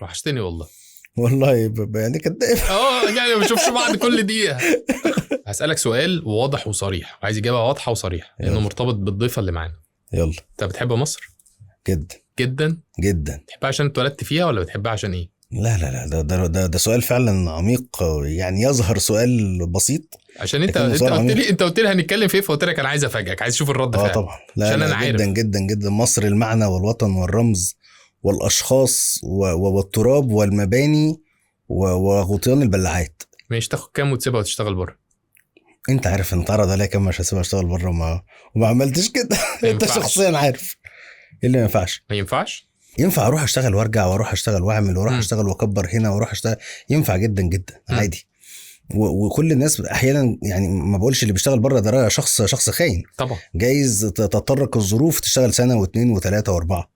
وحشتني والله. والله يعني كداب. يعني ما بنشوفش بعض كل دقيقه. هسألك سؤال واضح وصريح، عايز اجابه واضحه وصريحه لانه مرتبط بالضيفه اللي معانا. يلا. انت بتحب مصر؟ جدا جدا جدا. بتحبها عشان اتولدت فيها ولا بتحبها عشان ايه؟ لا لا لا، ده سؤال فعلا عميق، يعني يظهر سؤال بسيط عشان انت قلت لي هنتكلم فيه، فقلت لك انا عايز افاجئك، عايز اشوف الرد فعل. طبعا. لا عشان لا انا جدا عارف جدا جدا. مصر المعنى والوطن والرمز والاشخاص والتراب والمباني وغطيان البلاعات. مش تاخد كام وتسيبها وتشتغل بره؟ انت عارف ان تعرض عليا كام مش هسيبها اشتغل بره وما عملتش كده. انت شخصيا عارف ايه اللي ما ينفعش. ما ينفعش. ينفع اروح اشتغل وارجع واروح اشتغل واعمل واروح اشتغل واكبر هنا واروح اشتغل. ينفع جدا جدا عادي. وكل الناس احيانا، يعني ما بقولش اللي بيشتغل بره ده شخص خاين طبعا، جايز تتطرق الظروف تشتغل سنه واثنين وثلاثه واربعه.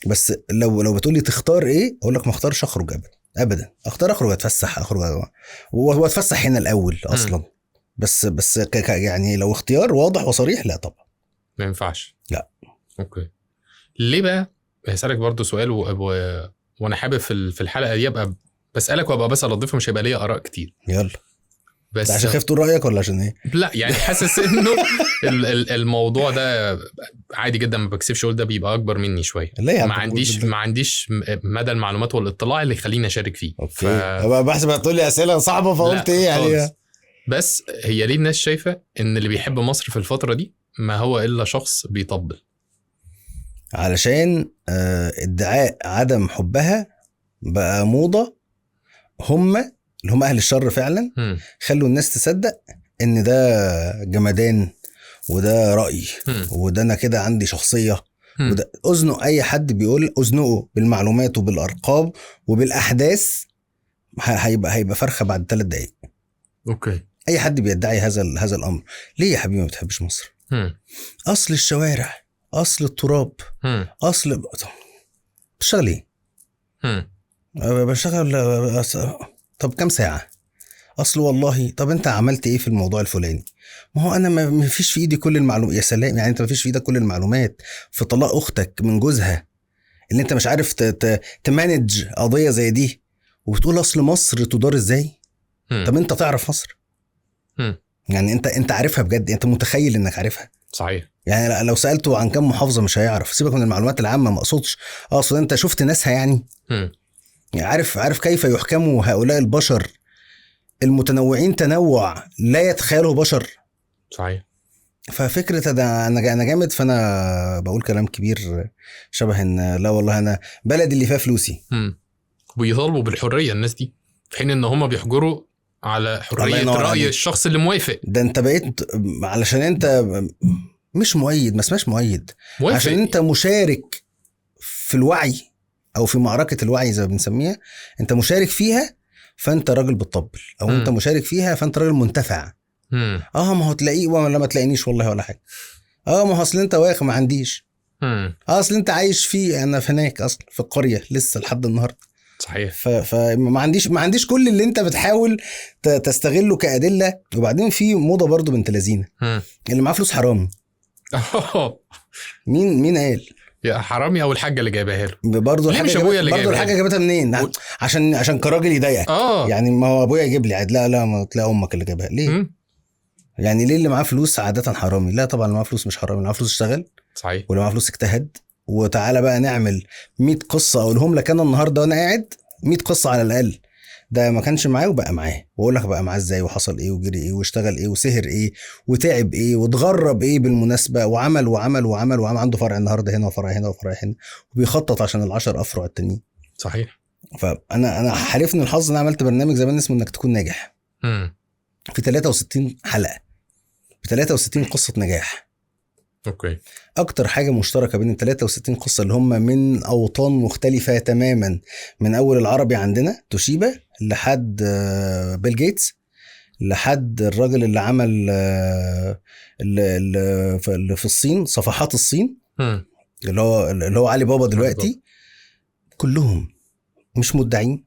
بس لو بتقولي تختار ايه، اقول لك ما اختارش اخرج ابدا. اختار اخرج اتفسح، واتفسح هنا الاول اصلا. بس يعني لو اختيار واضح وصريح، لا طبعا ما ينفعش. لا. اوكي. ليه بقى؟ هسألك برضو سؤال وانا حابب في الحلقه دي ابقى بسألك وابقى بسأل الضيف، مش هيبقى ليا اراء كتير. يلا. بس عشان خفت تقول رايك ولا عشان ايه؟ لا يعني حاسس انه الموضوع ده عادي جدا، ما بكسبش اقول ده بيبقى اكبر مني شويه. ما عنديش مدى المعلومات والاطلاع اللي يخليني اشارك فيه. بحسب هتقول لي اسئله صعبه فقلت ايه يعني. بس هي ليه الناس شايفه ان اللي بيحب مصر في الفتره دي ما هو الا شخص بيطبل؟ علشان ادعاء عدم حبها بقى موضه. هم اللي هم اهل الشر فعلا خلوا الناس تصدق ان ده جمدان، وده رأي، وده انا كده عندي شخصية. وده اذنه اي حد بيقول اذنه بالمعلومات وبالارقام وبالاحداث هيبقى فرخة بعد 3 دقايق. اوكي. اي حد بيدعي هذا الامر. ليه يا حبيبي ما بتحبش مصر؟ اصل الشوارع، اصل التراب، اصل بتشتغل ايه؟ بشتغل. طب كم ساعة؟ اصل والله. طب انت عملت ايه في الموضوع الفلاني؟ ما هو انا ما فيش في ايدي كل المعلومات. يا سلام، يعني انت ما فيش في ايدك كل المعلومات في طلاق اختك من جوزها اللي انت مش عارف تمانج قضية زي دي، وبتقول اصل مصر تدار ازاي؟ طب انت تعرف مصر؟ يعني انت عارفها بجد؟ انت متخيل انك عارفها؟ صحيح. يعني لو سألته عن كم محافظة مش هيعرف. سيبك من المعلومات العامة، ما اقصدش. اقصد انت شفت ناسها يعني. يعني عارف كيف يحكموا هؤلاء البشر المتنوعين تنوع لا يتخيله بشر. صحيح. ففكرة ده انا جامد، فانا بقول كلام كبير شبه ان لا والله انا بلدي اللي فيها فلوسي. ويطالبوا بالحرية الناس دي، في حين ان هم بيحجروا على حرية رأي الشخص اللي موافق. ده انت بقيت علشان انت مش مؤيد، ما اسمهاش مؤيد، عشان انت مشارك في الوعي او في معركة الوعي زي ما بنسميها. انت مشارك فيها فانت راجل بتطبل، او انت مشارك فيها فانت راجل منتفع. ما هو تلاقيه ولا ما تلاقينيش والله ولا حاجة. ما هو اصل انت واقف ما عنديش. اصل انت عايش فيه، انا هناك اصلا في القرية لسه لحد النهاردة. صحيح. فما عنديش كل اللي انت بتحاول تستغله كأدلة. وبعدين في موضة برضو بنت لذينة، اللي معاه فلوس حرامي. مين قال يا حرامي؟ او الحاجه اللي جايبها له برضه الحاجه جابتها منين؟ عشان كراجل يضايقك. يعني ما هو ابويا يجيب لي عاد. لا ما تلاقي امك اللي جابها. ليه؟ يعني ليه اللي معاه فلوس عاده حرامي؟ لا طبعا اللي معاه فلوس مش حرامي، اللي معاه فلوس اشتغل. صحيح. واللي معاه فلوس اجتهد. وتعالى بقى نعمل 100 قصه اقولهم لك انا النهارده وانا قاعد، 100 قصه على الاقل. ده ما كانش معاه وبقى معاه، واقول لك بقى معاه ازاي وحصل ايه وجري ايه واشتغل ايه وسهر ايه وتعب ايه واتغرب ايه بالمناسبه، وعمل عنده فرع النهارده هنا وفرع هنا وفرع هنا، وبيخطط عشان ال10 افرع التانيين. صحيح. فانا حالفني الحظ ان انا عملت برنامج زمان اسمه انك تكون ناجح. في 63 حلقه ب 63 قصه نجاح. اوكي. اكتر حاجه مشتركه بين ال 63 قصه اللي هم من اوطان مختلفه تماما، من اول العربي عندنا توشيبا لحد بيل جيتس، لحد الراجل اللي عمل اللي في الصين صفحات الصين، اللي هو علي بابا دلوقتي. كلهم مش مدعين،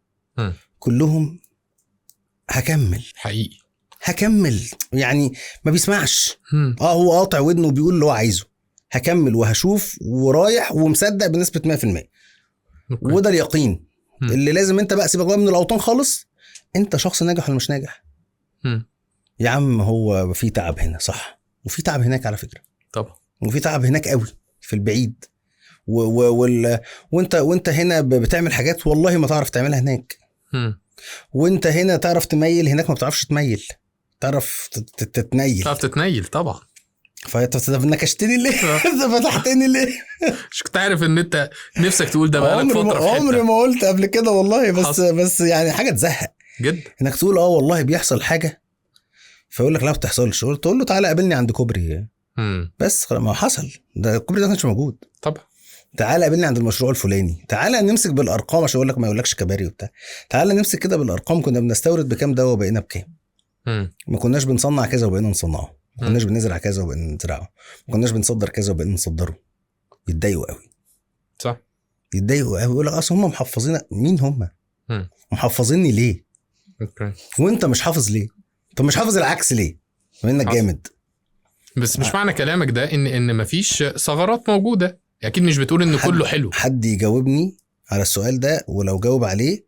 كلهم هكمل حقيقي، هكمل. يعني ما بيسمعش. هو قاطع ودنه وبيقول اللي هو عايزه. هكمل وهشوف ورايح ومصدق بنسبة 100%. وده اليقين اللي لازم انت بقى سيبك بقى من الاوطان خالص، انت شخص ناجح ولا مش ناجح. يا عم هو في تعب هنا صح، وفي تعب هناك على فكرة طبعا، وفي تعب هناك قوي في البعيد وانت هنا بتعمل حاجات والله ما تعرف تعملها هناك. وانت هنا تعرف تميل، هناك ما بتعرفش تميل، تعرف تتنيل طبعا. فانت نكشتني ليه؟ انت فتحتني ليه؟ مش كنت عارف ان انت نفسك تقول ده بقالك فتره في حته. عمري ما قلت قبل كده والله، بس يعني حاجه تزهق جدا انك تقول والله بيحصل حاجه، فيقول لك لا بتحصلش، تقول له تعالى قابلني عند كوبري. بس ما حصل ده، الكوبري ده مش موجود طبعا. تعالى قابلني عند المشروع الفلاني، تعالى نمسك بالارقام عشان اقول لك ما يقولكش كباري وبتاع، تعالى نمسك كده بالارقام، كنا بنستورد بكام دواء وبقينا بكام. ما كناش بنصنع كذا وبقينا نصنعه، ما كناش بنزرع كذا وبقينا نزرعه، ما كناش بنصدر كذا وبقينا نصدره. يتضايقوا قوي صح، يتضايقوا قوي، يقول لك اصل هم محفظين. مين هم؟ محفظيني ليه؟ وانت مش حافظ ليه؟ طب مش حافظ العكس ليه منك جامد؟ بس مش معنى كلامك ده ان مفيش ثغرات موجوده، اكيد مش بتقول ان كله حلو. حد يجاوبني على السؤال ده، ولو جاوب عليه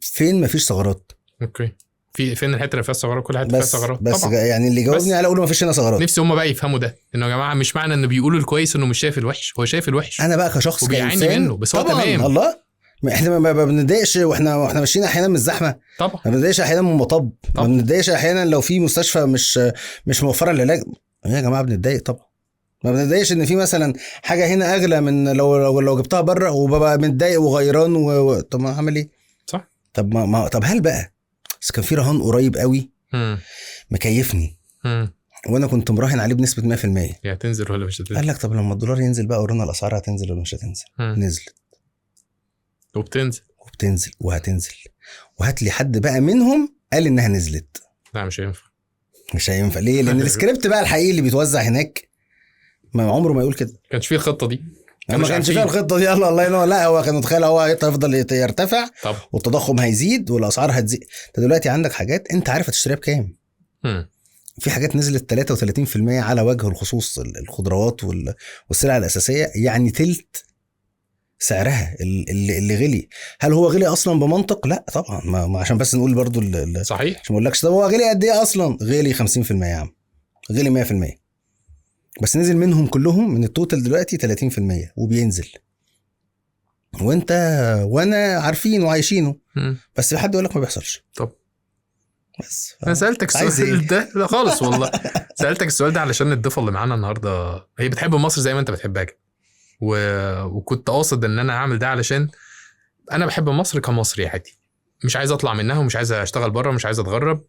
فين مفيش ثغرات؟ اوكي، فين الحته اللي فيها ثغرات؟ كل حته فيها ثغرات بس طبعا. يعني اللي جاوبني على اقول ما فيش هنا ثغرات. نفسي هم بقى يفهموا ده، انه يا جماعه مش معنى انه بيقولوا الكويس انه مش شايف الوحش، هو شايف الوحش. انا بقى كشخص وبيعاني منه، بس هو تمام. الله، احنا ما بنضايقش واحنا ماشيين احيانا من الزحمه طبعا، ما بنضايقش احيانا من المطب، ما بنضايقش احيانا لو في مستشفى مش موفره العلاج. يا جماعه بنضايق طبعا، ما بنضايقش ان في مثلا حاجه هنا اغلى من لو جبتها بره، وببقى متضايق وغيران طب ما اعمل ايه؟ صح. طب هل بقى بس كان في رهان قريب قوي مكيفني وانا كنت مراهن عليه بنسبه 100%. يا تنزل ولا مش هتنزل؟ قال لك طب لما الدولار ينزل بقى ورانا الاسعار هتنزل ولا مش هتنزل؟ نزلت وبتنزل وهتنزل، وهات لي حد بقى منهم قال انها نزلت. لا مش هينفع ليه؟ لان السكريبت بقى الحقيقي اللي بيتوزع هناك ما عمره ما يقول كده. كانش فيه الخطه دي، ما كانش فيها الخطه دي. الله ينور. لا هو كان متخيل هو هيفضل يرتفع والتضخم هيزيد والاسعار هتزيد. انت دلوقتي عندك حاجات انت عارف هتشتريها بكام. في حاجات نزلت 33% على وجه الخصوص، الخضروات والسلع الاساسيه، يعني تلت سعرها اللي غلي. هل هو غلي اصلا بمنطق؟ لا طبعا، ما عشان بس نقول برضو صحيح، مش بقولكش طب هو غلي قد ايه اصلا. غلي 50% يا عم، غلي 100%، بس نزل منهم كلهم من التوتال دلوقتي 30% وبينزل، وانت وانا عارفين وعايشينه. بس في حد يقول لك ما بيحصلش. طب بس انا سالتك السؤال ده لا خالص والله. سالتك السؤال ده علشان الضيفه اللي معانا النهارده هي بتحب مصر زي ما انت بتحبها كده، وكنت قاصد ان انا اعمل ده علشان انا بحب مصر كمصري عادي، مش عايز اطلع منها ومش عايز اشتغل بره ومش عايز اتغرب.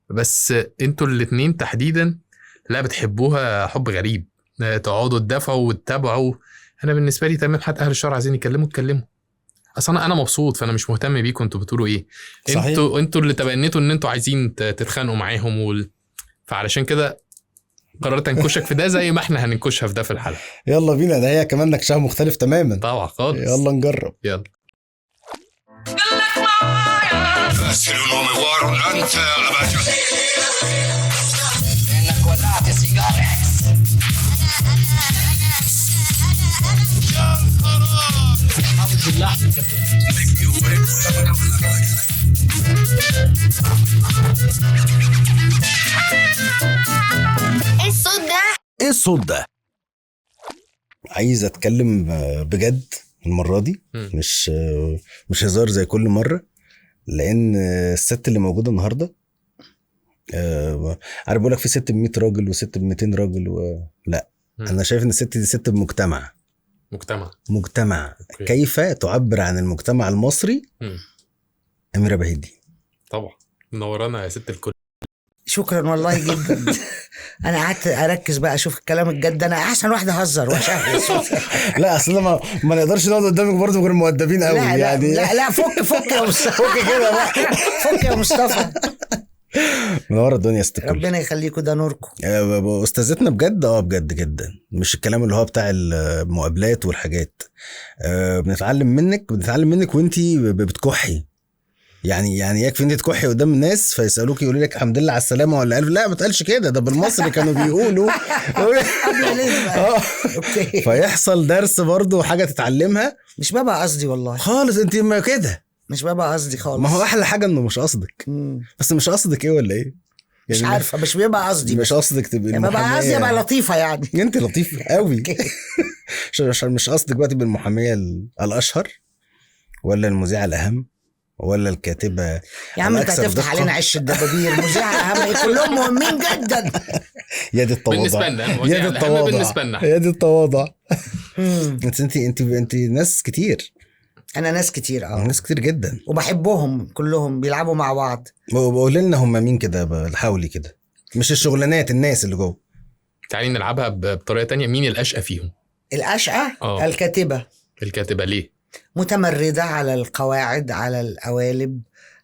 بس انتوا الاتنين تحديدا لا بتحبوها حب غريب، تقعدوا تدافعوا وتتابعوا. انا بالنسبه لي تمام، حتى اهل الشارع عايزين يتكلموا. اصلا انا مبسوط، فانا مش مهتم بيكم انتوا بتقولوا ايه. انتوا اللي تبنيتوا ان انتوا عايزين تتخانقوا معاهم فعلشان كده قررت انكشك في ده زي ما احنا هننكشها في ده في الحلقه. يلا بينا، ده هي كمان نكشها مختلف تماما طبعا خالص. يلا نجرب. يلا. انك ولعت سيجاره. ايه الصوت ده؟ عايز اتكلم بجد المره دي، مش هزار زي كل مره، لان الست اللي موجوده النهارده عارف بقولك في ست ب100 راجل وست ب200 راجل لا انا شايف ان الست دي ست بمجتمع. أوكي. كيف تعبر عن المجتمع المصري؟ أميرة بهيدي. طبعا منورانا يا ست الكل. شكرا والله جدا. انا قعدت اركز بقى اشوف الكلام الجد، انا احسن واحد اهزر واشغل صوت. لا اصل ما نقدرش نقعد قدامك برضه غير مؤدبين قوي. لا يعني لا فك يا مصطفى. فك كده بقى، فك يا مصطفى. منور الدنيا يا ست الكل. ربنا يخليكم، ده نوركم. استاذتنا بجد بجد جدا، مش الكلام اللي هو بتاع المقابلات والحاجات. بنتعلم منك وانتي بتكحي يعني يكفي انت تكحي قدام الناس فيسالوك يقولوا لك الحمد لله على السلامه، ولا قالوا لا ما تقالش كده، ده بالمصري كانوا بيقولوا. اوكي. فيحصل درس برضو، حاجه تتعلمها. مش بابا قصدي والله خالص، انت ما كده، مش بابا قصدي خالص. ما هو احلى حاجه انه مش قصدك. بس مش قصدك ايه ولا ايه؟ مش عارفه، مش بيبقى قصدي، مش قصدك تبقى ببقى قصدي ابقى لطيفه يعني. انت لطيفه قوي. مش قصدك بقى تبقى المحاميه الاشهر، ولا المذيعه الاهم، ولا الكاتبه يا عم انت هتفتح علينا عش الدبابير. مذيعه اهم كلهم مهمين جدا. يا دي التواضع بالنسبه لنا، يا دي التواضع. انت ناس كتير. انا ناس كتير ناس كتير جدا، وبحبهم كلهم، بيلعبوا مع بعض. بقول لنا هم مين كده، حاولي كده، مش الشغلانات، الناس اللي جوه. تعالي نلعبها بطريقه تانية. مين الاشقى فيهم؟ الاشقى الكاتبه. الكاتبه ليه؟ متمردة على القواعد، على القوالب،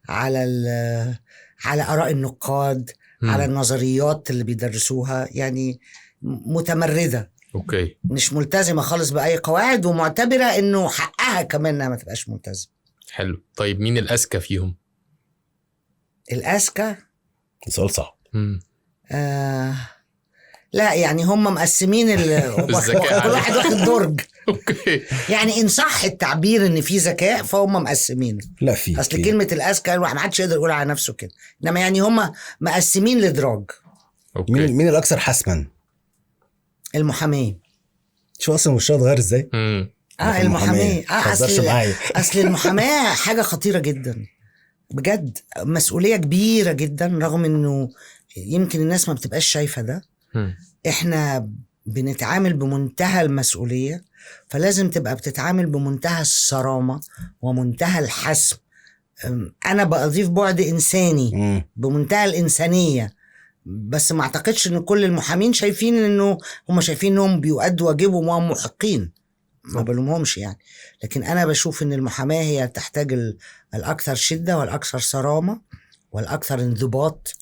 على آراء النقاد، على النظريات اللي بيدرسوها، يعني متمردة. اوكي. مش ملتزمة خالص بأي قواعد، ومعتبرة انه حقها كمان انها ما تبقاش ملتزمة. حلو. طيب مين الأذكى فيهم؟ الأذكى سؤال صعب. لا يعني هم مقسمين كل واحد واخد درج. اوكي. يعني ان صح التعبير ان في ذكاء فهم مقسمين. لا في اصل كلمه الاذكى الواحد ما حدش يقدر يقول على نفسه كده، انما يعني هم مقسمين لدراج. اوكي. مين الاكثر حسما؟ المحامي. شو اصلا مش غير ازاي؟ المحامي. اصل المحاماه حاجه خطيره جدا بجد، مسؤوليه كبيره جدا، رغم انه يمكن الناس ما بتبقاش شايفه ده. احنا بنتعامل بمنتهى المسؤولية، فلازم تبقى بتتعامل بمنتهى الصرامة ومنتهى الحسم. انا بضيف بعد انساني بمنتهى الانسانية، بس ما اعتقدش ان كل المحامين شايفين انه هم شايفين انهم بيؤدوا واجبهم وهم محقين، ما بلومهمش يعني. لكن انا بشوف ان المحاماة هي تحتاج الاكثر شدة والاكثر صرامة والاكثر انضباط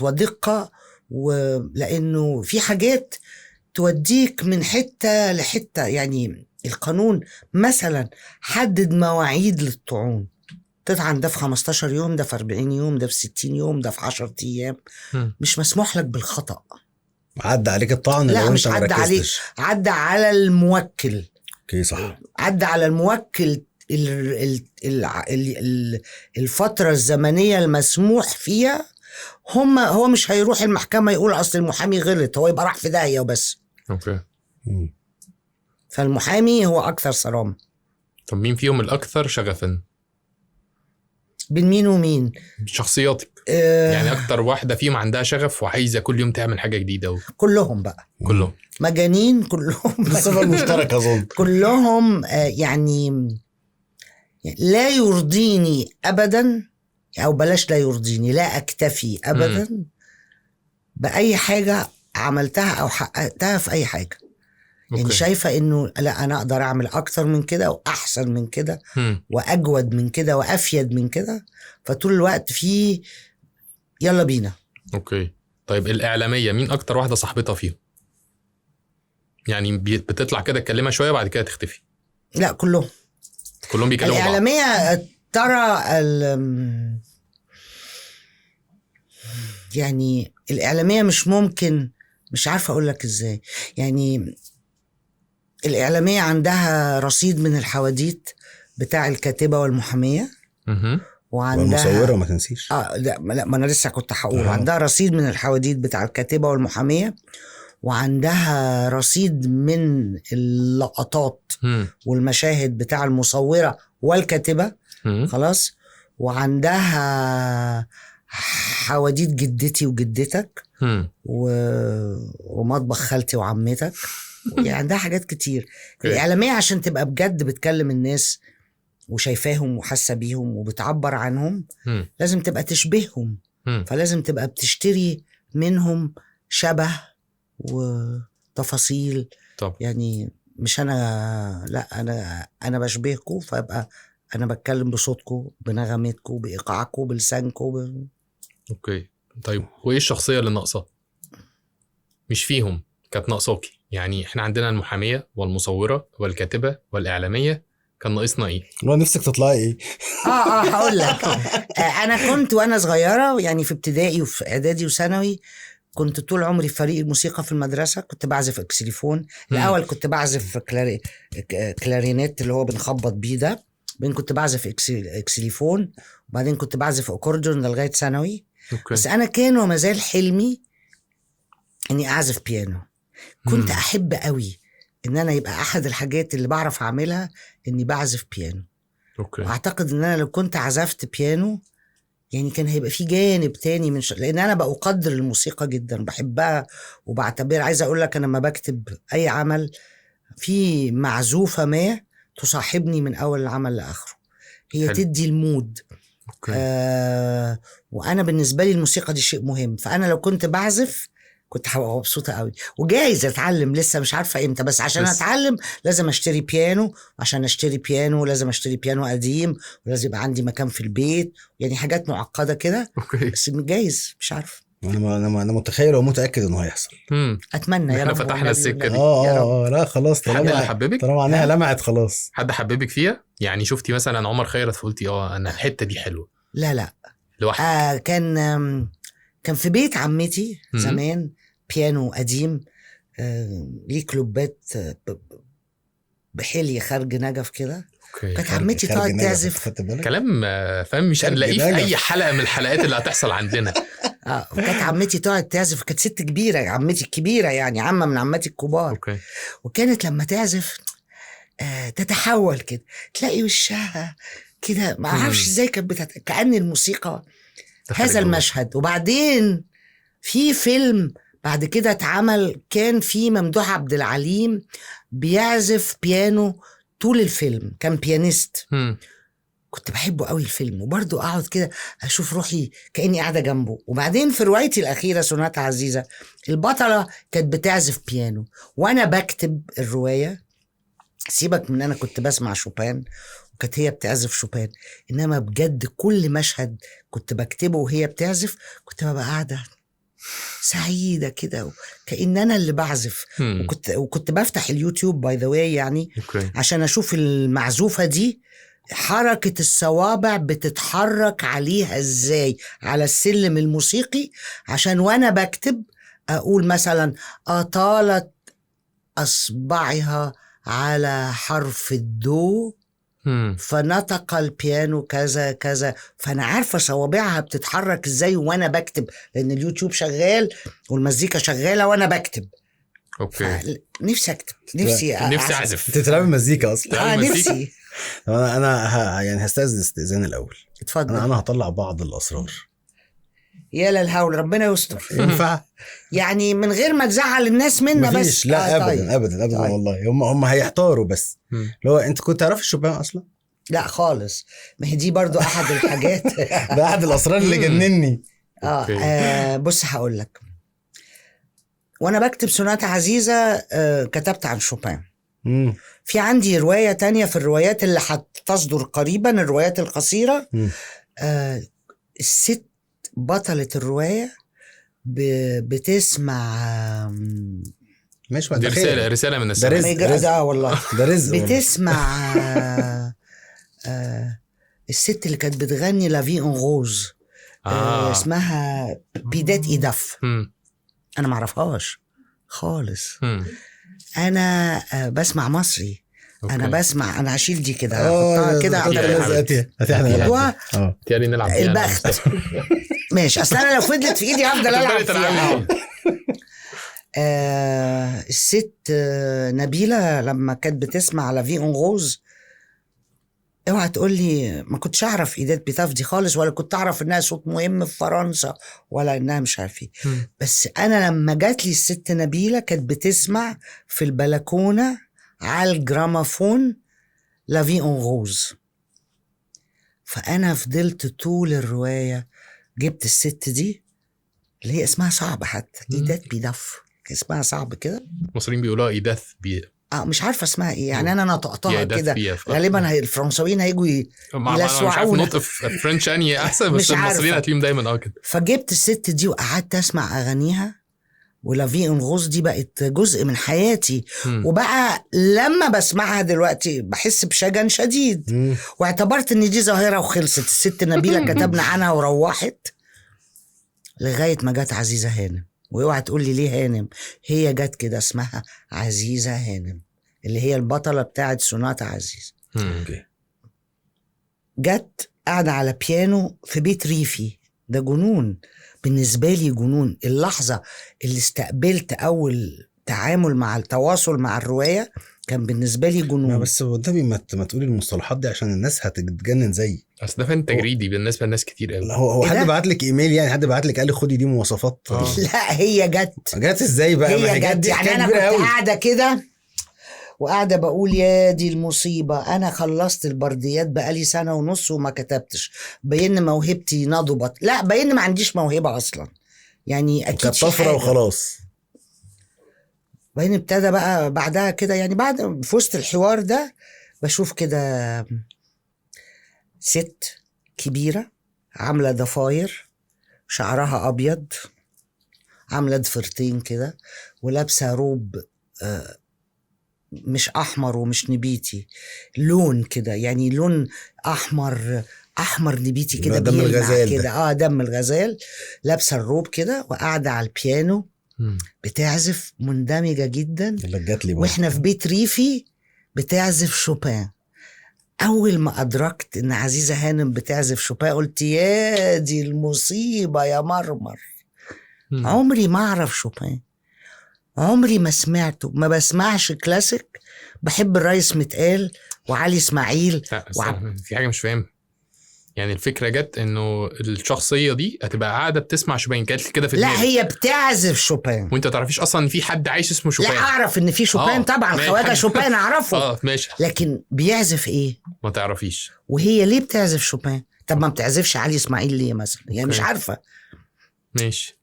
ودقة، ولأنه في حاجات توديك من حتة لحتة. يعني القانون مثلا حدد مواعيد للطعون، تطعن ده في 15 يوم، ده في 40 يوم، ده في 60 يوم، ده في 10 أيام. مش مسموح لك بالخطأ. عدى عليك الطعن؟ لا مش عدى عليك، عدى على الموكل. اوكي صح. عدى على الموكل الفترة الزمنية المسموح فيها. هو مش هيروح المحكمة يقول أصل المحامي غلط، هو يبقى راح في داهية وبس. اوكي. فالمحامي هو أكثر صرامة. طب مين فيهم الأكثر شغفا؟ بين مين ومين؟ شخصياتك. يعني أكتر واحدة فيهم عندها شغف وعايزة كل يوم تعمل حاجة جديدة كلهم بقى. كلهم مجانين كلهم. الصفة المشتركة أظن. كلهم يعني لا يرضيني أبدا، أو بلاش لا يرضيني، لا أكتفي أبدا بأي حاجة عملتها أو حققتها في أي حاجة. يعني شايفة إنه لا، أنا أقدر أعمل أكتر من كده وأحسن من كده وأجود من كده وأفيد من كده، فطول الوقت في يلا بينا. أوكي. طيب الإعلامية مين أكتر واحدة صاحبتها فيهم؟ يعني بتطلع كده تكلمها شوية بعد كده تختفي؟ لا كلهم بيكلموا بعض. الإعلامية ترى يعني الإعلامية مش ممكن، مش عارفة أقول لك إزاي. يعني الإعلامية عندها رصيد من الحواديت بتاع الكاتبة والمحامية، وعندها والمصورة ما تنسيش. لا ما أنا لسه كنت هقول. عندها رصيد من الحواديت بتاع الكاتبة والمحامية، وعندها رصيد من اللقطات والمشاهد بتاع المصورة والكاتبة. خلاص. وعندها حواديت جدتي وجدتك ومطبخ خالتي وعمتك. يعني عندها حاجات كتير. الإعلامية عشان تبقى بجد بتكلم الناس وشايفاهم وحاسة بيهم وبتعبر عنهم لازم تبقى تشبههم. فلازم تبقى بتشتري منهم شبه وتفاصيل. طب. يعني مش لا انا بشبهكم، فابقى انا بتكلم بصوتكم، بنغمتكم، بايقاعكم، بلسانكم. اوكي. طيب وايه الشخصيه اللي ناقصه؟ مش فيهم كانت ناقصاكي؟ يعني احنا عندنا المحاميه والمصوره والكاتبه والاعلاميه كان ناقصنا ايه؟ ما نفسك تطلعي ايه؟ هقول لك. انا كنت وانا صغيره يعني في ابتدائي وفي اعدادي وثانوي كنت طول عمري في فريق الموسيقى في المدرسه. كنت بعزف اكسليفون الاول، كنت بعزف كلارينيت اللي هو بنخبط بيه ده، بعدين كنت بعزف اكسليفون، وبعدين كنت بعزف اكورديون لغايه ثانوي. بس انا كان وما زال حلمي اني اعزف بيانو. كنت احب قوي ان انا يبقى احد الحاجات اللي بعرف اعملها اني بعزف بيانو. واعتقد ان انا لو كنت عزفت بيانو يعني كان هيبقى في جانب تاني من لان انا بقدر الموسيقى جدا، بحبها وبعتبر. عايزه اقول لك انا لما بكتب اي عمل في معزوفه ما تصاحبني من اول العمل لاخره، هي حلو. تدي المود. وانا بالنسبه لي الموسيقى دي شيء مهم، فانا لو كنت بعزف كنت هبقى مبسوطه قوي. وجايز اتعلم، لسه مش عارفه امتى، بس عشان اتعلم لازم اشتري بيانو، عشان اشتري بيانو لازم اشتري بيانو قديم، ولازم يبقى عندي مكان في البيت، يعني حاجات معقده كده. بس جايز مش عارف. انا متخيل ومتاكد انه هيحصل. اتمنى يا رب. احنا فتحنا السكه دي. لا خلاص، طالما عينيها لمعت خلاص. حد حببك فيها يعني؟ شفتي مثلا عمر خيرت فقلتي انا الحته دي حلوه؟ لا لوحدك؟ كان في بيت عمتي زمان بيانو قديم، ليه كلوبات بحلي خارج نجف كده. كانت عمتي تقعد تعزف كلام فاهم مش هنلاقيه في اي حلقه من الحلقات اللي هتحصل عندنا. كانت عمتي تقعد تعزف، كانت ست كبيره، عمتي الكبيره يعني عمه من عماتي الكبار. وكانت لما تعزف تتحول كده، تلاقي وشها كده، ما اعرفش ازاي كانت كأن الموسيقى هذا المشهد. وبعدين في فيلم بعد كده اتعمل، كان في ممدوح عبد العليم بيعزف بيانو طول الفيلم، كان بيانيست. كنت بحبه قوي الفيلم، وبرضه اقعد كده اشوف روحي كأني قاعده جنبه. وبعدين في روايتي الاخيره سوناتا عزيزه البطله كانت بتعزف بيانو وانا بكتب الروايه. سيبك من انا كنت بسمع شوبان وكانت هي بتعزف شوبان، انما بجد كل مشهد كنت بكتبه وهي بتعزف كنت ببقى قاعده سعيده كده كأن انا اللي بعزف. وكنت بفتح اليوتيوب باي ذا واي يعني عشان اشوف المعزوفه دي حركه الصوابع بتتحرك عليها ازاي على السلم الموسيقي، عشان وانا بكتب اقول مثلا اطالت اصبعها على حرف الدو فنطق البيانو كذا كذا، فانا عارفه صوابعها بتتحرك ازاي وانا بكتب، لان اليوتيوب شغال والمزيكا شغاله وانا بكتب. نفسي اكتب، نفسي اعزف. انت بتلعب مزيكا اصلا؟ نفسي. انا يعني هستأذن استئذان الاول. اتفضل. انا هطلع بعض الاسرار. يا للهول، ربنا يستر. ينفع يعني من غير ما تزعل الناس منا بس؟ لا ابدا طيب. ابدا طيب. والله هم هيحتاروا بس. لو انت كنت تعرف الشوبان اصلا؟ لا خالص، ما هي دي برضو احد الحاجات. ده احد الاسرار اللي جنني. بص هقول لك، وانا بكتب سوناتا عزيزه كتبت عن شوبان. في عندي روايه تانية في الروايات اللي هتصدر قريبا، الروايات القصيره. الست بطلة الرواية بتسمع مش دي رسالة من السماء. ده والله ده رزق. بتسمع الست اللي كانت بتغني لافي اون روز اسمها بيدات إيداف. انا معرفهاش خالص. انا بسمع مصري. انا بسمع، انا هشيل دي كده هحطها كده تيالي نلعب البخت. ماشي، اصل انا لو فضلت في ايدي هفضل العب فيها. الست نبيلة لما كانت بتسمع على في اون غوز، اوعى تقول لي ما كنتش اعرف ايدات بيتاف دي خالص، ولا كنت اعرف انها صوت مهم في فرنسا، ولا انها مش عارف ايه. بس انا لما جات لي الست نبيلة كانت بتسمع في البلكونة على الجرامافون لافي اون غوز، فانا فضلت طول الرواية جبت الست دي اللي هي اسمها صعب، حتى إيدات بيداف اسمها صعب كده. المصريين بيقولوها إيداث مش عارفه اسمها ايه يعني. انا نطقتها كده غالبا الفرنساويين هيجوا يلسعوا. مش عارف نطق فرنش اني احسن، بس المصريين هتلاقيهم دايما كده. فجبت الست دي وقعدت اسمع اغانيها ولافي انغوص دي بقت جزء من حياتي. وبقى لما بسمعها دلوقتي بحس بشجن شديد. واعتبرت ان دي ظاهرة وخلصت. الست نبيلة كتبنا عنها وروحت لغاية ما جت عزيزة هانم. واوعى تقول لي ليه هانم، هي جت كده اسمها عزيزة هانم اللي هي البطلة بتاعت سوناتا عزيز. جت قاعدة على بيانو في بيت ريفي. ده جنون بالنسبة لي، جنون. اللحظة اللي استقبلت أول تعامل مع التواصل مع الرواية كان بالنسبة لي جنون. بس قدامي ما تقولي المصطلحات دي عشان الناس هتتجنن زي اصل ده فن تجريدي بالنسبة لناس كتير قوي. هو حد بعت لك ايميل يعني، حد بعت لك قال لي خدي دي مواصفات؟ لا هي جت ازاي بقى؟ هي جت يعني انا كنت قاعدة كده وقاعدة بقول يا دي المصيبة، أنا خلصت البرديات بقالي 1.5 سنة وما كتبتش. بين موهبتي نضبت، لا بين ما عنديش موهبة أصلا يعني، أكيد طفرة وخلاص. بين ابتدى بقى بعدها كده يعني، بعد في وسط الحوار ده بشوف كده ست كبيرة عاملة ضفاير، شعرها أبيض، عاملة ضفرتين كده، ولابسة روب مش احمر ومش نبيتي، لون كده يعني، لون احمر نبيتي كده، دم الغزال كده دم الغزال. لابسه الروب كده وقاعده على البيانو بتعزف مندمجه جدا، واحنا في بيت ريفي بتعزف شوبان. اول ما ادركت ان عزيزه هانم بتعزف شوبان قلت يا دي المصيبه يا مرمر. عمري ما اعرف شوبان، عمري ما سمعته، ما بسمعش كلاسيك. بحب الريس متقال وعلي اسماعيل. في حاجه مش فاهم يعني. الفكره جت انه الشخصيه دي هتبقى قاعده بتسمع شوبان، كانت كده في دماغي. لا هي بتعزف شوبان وانت تعرفيش اصلا ان في حد عايش اسمه شوبان؟ لا اعرف ان في شوبان طبعا، خواجه شوبان اعرفه. ماشي. لكن بيعزف ايه ما تعرفيش. وهي ليه بتعزف شوبان؟ طب ما بتعزفش علي اسماعيل ليه مثلا يعني؟ مش عارفه. ماشي.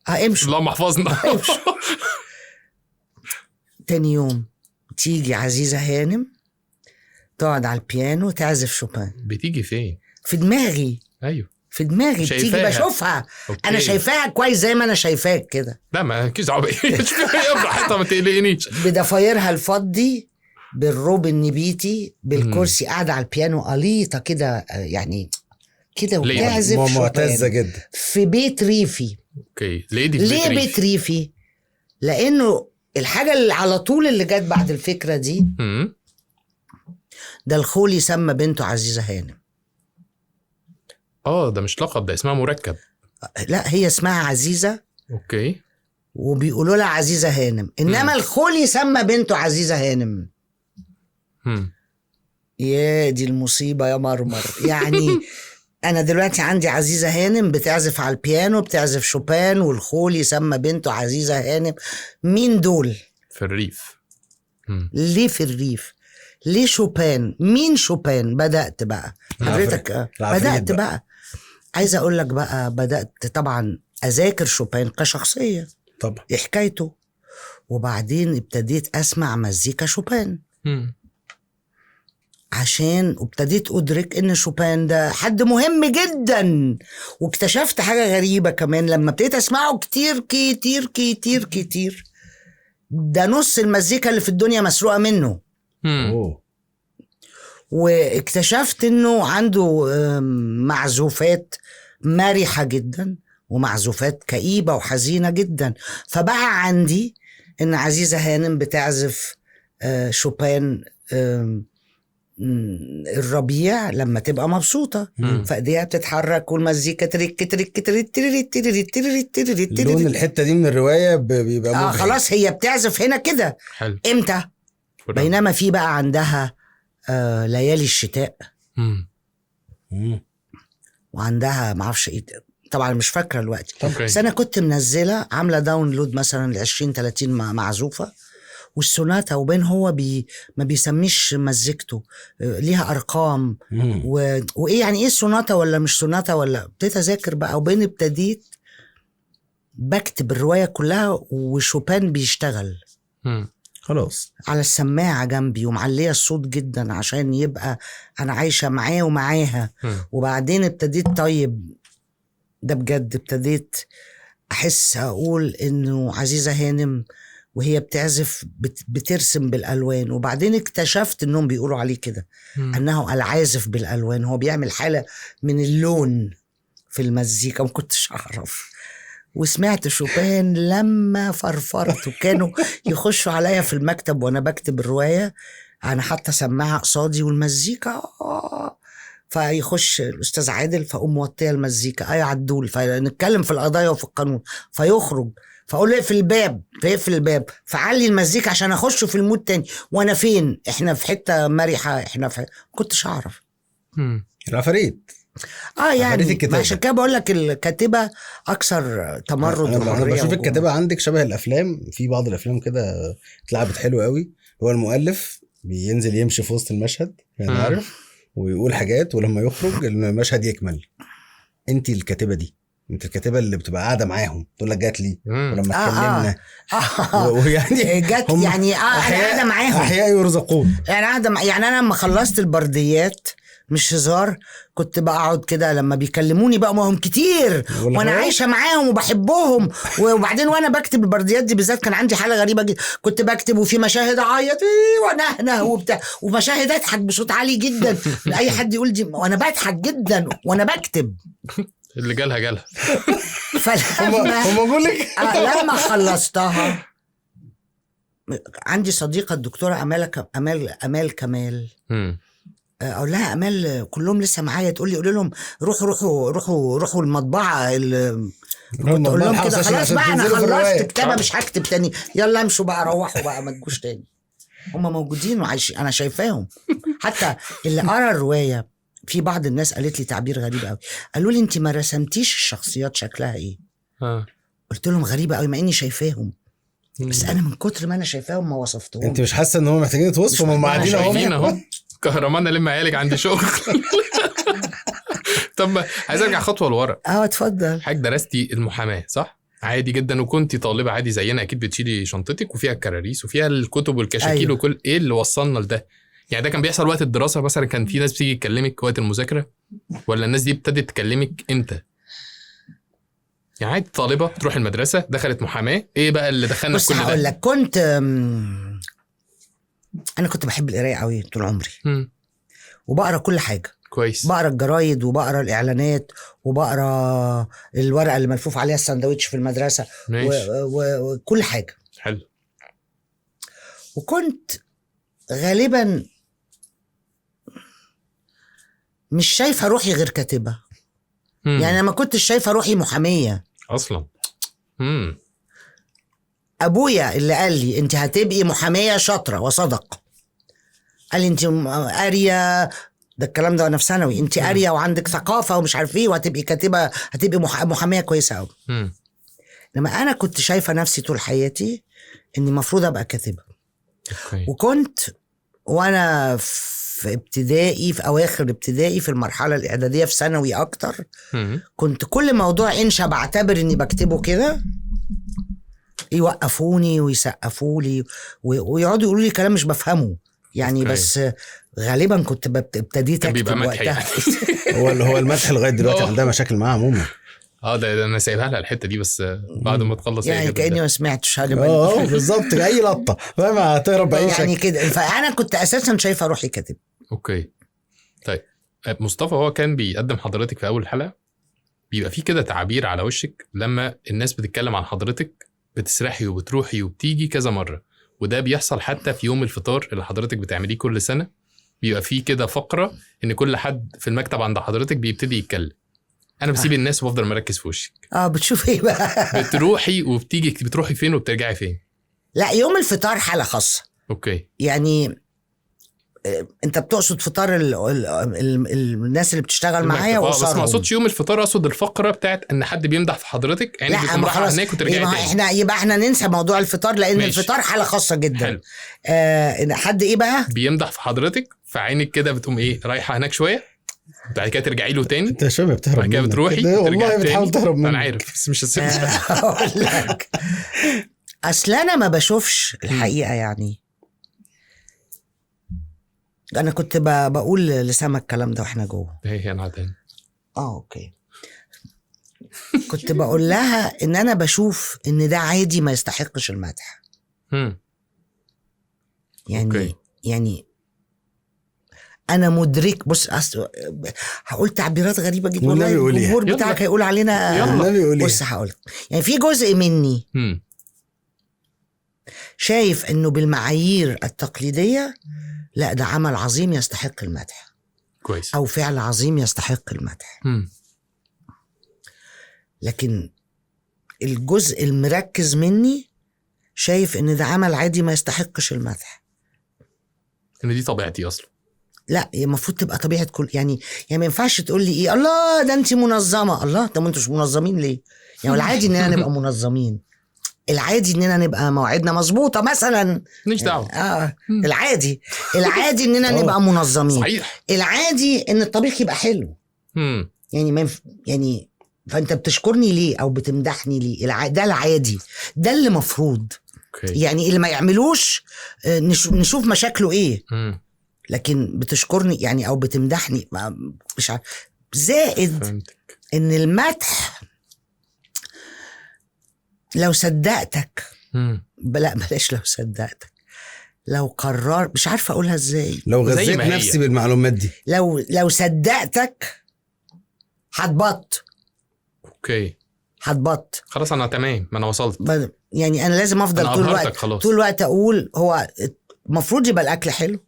امشي اللهم احفظنا. تاني يوم تيجي عزيزة هانم تقعد على البيانو تعزف شوبان. بتيجي فين؟ في دماغي. ايوه في دماغي بتيجي بشوفها. انا شايفاها كويس زي ما انا شايفاك كده. لا ما كيس عبي براحتها ما تقلقنيش. بضفايرها الفضي، بالروب النبيتي، بالكرسي، قاعدة على البيانو قليطة كده يعني كده وبتعزف شوبان. معتزة جدا في بيت ريفي. اوكي. ليه بيت ريفي؟ لانه الحاجة اللي على طول اللي جت بعد الفكرة دي ده الخولي سمى بنته عزيزة هانم. ده مش لقب، ده اسمها مركب. لا هي اسمها عزيزة. اوكي. وبيقولوا لها عزيزة هانم، انما الخولي سمى بنته عزيزة هانم. يا دي المصيبة يا مرمر يعني. انا دلوقتي عندي عزيزة هانم بتعزف على البيانو، بتعزف شوبان، والخولي سمى بنته عزيزة هانم. مين دول في الريف؟ ليه في الريف؟ ليه شوبان؟ مين شوبان؟ بدأت بقى حضرتك بدأت بقى عايز اقول لك بقى، بدأت طبعا اذاكر شوبان كشخصية طبعا، ايه حكايته، وبعدين ابتديت اسمع مزيكا شوبان عشان ابتديت ادرك ان شوبان ده حد مهم جدا. واكتشفت حاجة غريبة كمان لما ابتديت اسمعه كتير كتير كتير كتير، ده نص المزيكا اللي في الدنيا مسروقة منه. واكتشفت انه عنده معزوفات مرحة جدا ومعزوفات كئيبة وحزينة جدا. فبقى عندي ان عزيزة هانم بتعزف شوبان الربيع لما تبقى مبسوطة، فايديها بتتحرك والمزيكا تريك تريك تريك تريك تريك تريك تريك. لون الحتة دي من الرواية بيبقى مبهج. خلاص هي بتعزف هنا كده. امتى؟ بينما في بقى عندها ليالي الشتاء، وعندها معرفش ايه، طبعا مش فاكرة الوقت. بس انا كنت منزلة عاملة داونلود مثلا 20-30 معزوفة، والسوناتا وبين هو ما بيسميش مزيكته ليها ارقام وايه يعني، ايه سوناتا ولا مش سوناتا ولا. ابتديت اذاكر بقى، وبين ابتديت بكتب الرواية كلها وشوبان بيشتغل خلاص على السماعة جنبي ومعلية الصوت جدا عشان يبقى أنا عايشة معاه ومعاها. وبعدين ابتديت، طيب ده بجد، ابتديت احس اقول انه عزيزة هانم وهي بتعزف بترسم بالالوان، وبعدين اكتشفت انهم بيقولوا عليه كده انه العازف بالالوان، هو بيعمل حالة من اللون في المزيكا، ما كنتش اعرف. وسمعت شوبان لما فرفرت، وكانوا يخشوا عليا في المكتب وانا بكتب الرواية، انا حتى سماعة قصادي والمزيكا فيخش الاستاذ عادل فاقوم موطيه المزيكا اي عدول، فنتكلم في القضايا وفي القانون، فيخرج فاقول اقفل الباب، فيقفل الباب، فعلي المزيكا عشان اخش في المود تاني. وانا فين؟ احنا في حته مرحه، احنا في كنتش اعرف. العفاريت. يعني عشان كده بقول لك الكاتبه اكثر تمرد انا بشوف الكاتبه عندك شبه الافلام، في بعض الافلام كده اتلعبت حلو قوي، هو المؤلف بينزل يمشي في وسط المشهد يعني عارف، ويقول حاجات، ولما يخرج المشهد يكمل. انت الكاتبه دي، انت الكاتبه اللي بتبقى قاعده معاهم تقول لك جات لي ولما اتكلمنا ويعني جات يعني انا قاعده معاهم احياء يرزقون، يعني قاعده يعني انا لما خلصت البرديات مش هزار، كنت بقعد كده لما بيكلموني بقى ما هم كتير وانا عايشه معاهم وبحبهم. وبعدين وانا بكتب البرديات دي بالذات كان عندي حاله غريبه جدا، كنت بكتب وفي مشاهد اعيط وانا وبتاع، ومشاهد اضحك بصوت عالي جدا اي حد يقول دي، وانا بضحك جدا وانا بكتب. اللي جالها فلما بقول لك لما خلصتها عندي صديقه الدكتوره امال كمال، اقول لها امال كلهم لسه معايا، تقول لهم روحوا المطبعه كنت اقول لهم كده خلاص بقى انا خلصت كتابه مش هكتب تاني، يلا امشوا بقى روحوا بقى ما تجوش تاني. هم موجودين وعايشين انا شايفاهم. حتى اللي قرا الروايه في بعض الناس قالت لي تعبير غريب قوي، قالوا لي انت ما رسمتيش الشخصيات شكلها ايه. قلت لهم غريبه قوي مع اني شايفاهم، بس انا من كتر ما انا شايفاهم ما وصفتهم. انت مش حاسه ان هم محتاجين يتوصفوا؟ هم قاعدين اهو كهرمان لم عيالك عندي شغل. طب عايز ارجع خطوه لورا. اتفضل. حضرتك درستي المحاماه صح؟ عادي جدا، وكنتي طالبه عادي زينا اكيد، بتشيلي شنطتك وفيها الكراريس وفيها الكتب والكشاكيل. أيوه. وكل ايه اللي وصلنا لده؟ يعني ده كان بيحصل وقت الدراسه مثلا، كان في ناس بتيجي تكلمك وقت المذاكره، ولا الناس دي ابتدت تكلمك امتى؟ يعني عادي طالبه تروح المدرسه دخلت محاماه، ايه بقى اللي دخلنا في كل ده؟ هقول لك، كنت انا كنت بحب القرايه قوي طول عمري. وبقرا كل حاجه كويس، بقرا الجرايد وبقرا الاعلانات وبقرا الورقه اللي ملفوف عليها الساندوتش في المدرسه وكل حاجه حلو. وكنت غالبا مش شايفه روحي غير كاتبه. يعني انا ما كنتش شايفه روحي محاميه اصلا. ابويا اللي قال لي انت هتبقي محاميه شاطره وصدق، قال لي انت قاريه، ده الكلام ده وانا في ثانوي، انت قاريه وعندك ثقافه ومش عارف ايه، وهتبقي كاتبه، هتبقي محاميه كويسه قوي. لما انا كنت شايفه نفسي طول حياتي اني المفروض ابقى كاتبه. وكنت وانا في ابتدائي، في اواخر ابتدائي، في المرحله الاعداديه، في ثانوي اكتر، كنت كل موضوع انشا بعتبر اني بكتبه كده، يوقفوني ويسقفوا لي ويقعدوا يقولوا لي كلام مش بفهمه يعني. بس غالبا كنت ابتديت اكتب وقتها. هو المدح لغايه دلوقتي عندها مشاكل معاه عموما. ده انا سايبها لها الحته دي، بس بعد ما تخلص يعني كاني ما سمعتش حاجه. بالظبط، اي لقطه فاهم هتهرب باي شكل يعني كده. فانا كنت اساسا شايفه روحي كاتب. اوكي. طيب مصطفى، هو كان بيقدم حضرتك في اول حلقه، بيبقى فيه كده تعابير على وشك لما الناس بتتكلم عن حضرتك، بتسرحي وبتروحي وبتيجي كذا مره، وده بيحصل حتى في يوم الفطار اللي حضرتك بتعمليه كل سنه، بيبقى فيه كده فقره ان كل حد في المكتب عند حضرتك بيبتدي يتكلم. انا بسيب الناس وافضل مركز في وشك. بتشوف ايه بقى؟ بتروحي وبتيجي، بتروحي فين وبترجعي فين؟ لا، يوم الفطار حاله خاصه. اوكي. يعني انت بتقصد فطار الناس اللي بتشتغل معايا واسرهم؟ بس ما اقصدش يوم الفطار، اقصد الفقره بتاعت ان حد بيمدح في حضرتك، يعني بتكون رايحه هناك وترجعي تاني. يبقى احنا ننسى موضوع الفطار، لان ماشي. الفطار حاله خاصه جدا. حلو. حد ايه بقى بيمدح في حضرتك، فعينك كده بتقوم ايه رايحه هناك شويه، بعد كده ترجعي له تاني. انت شباب بتهرب منه، بتروحي والله بتحاول تهرب منه. انا عارف بس مش هسيبك. اقول لك، اصل انا ما بشوفش الحقيقه. يعني انا كنت بقول لسما الكلام ده واحنا جوه. هي انا تاني. اوكي. كنت بقول لها ان انا بشوف ان ده عادي ما يستحقش المدح. يعني انا مدرك. بص هقول تعبيرات غريبه جدا والله الجمهور بتاعك هيقول علينا. بص هقول يعني في جزء مني شايف انه بالمعايير التقليديه لا ده عمل عظيم يستحق المدح كويس، او فعل عظيم يستحق المدح. لكن الجزء المركز مني شايف ان ده عمل عادي ما يستحقش المدح، ان دي طبيعتي اصلا. لا المفروض تبقى طبيعه كل يعني ما ينفعش تقول لي ايه الله ده انت منظمه. الله طب انتوا مش منظمين ليه؟ يعني العادي اننا نبقى منظمين، العادي اننا نبقى مواعيدنا مظبوطه مثلا، ماليش دعوه. العادي اننا نبقى منظمين. صحيح. العادي ان الطبيخ يبقى حلو. يعني فانت بتشكرني ليه او بتمدحني ليه؟ ده العادي، ده اللي مفروض. يعني اللي ما يعملوش نشوف مشاكله ايه. لكن بتشكرني يعني او بتمدحني مش عارف. زائد فهمتك. ان المدح لو صدقتك بلاش لو صدقتك، لو قرر مش عارفه اقولها ازاي، لو غذيت نفسي بالمعلومات دي، لو صدقتك هتبط. اوكي هتبط خلاص انا تمام، ما انا وصلت. يعني انا لازم افضل طول الوقت اقول هو المفروض يبقى الاكل حلو،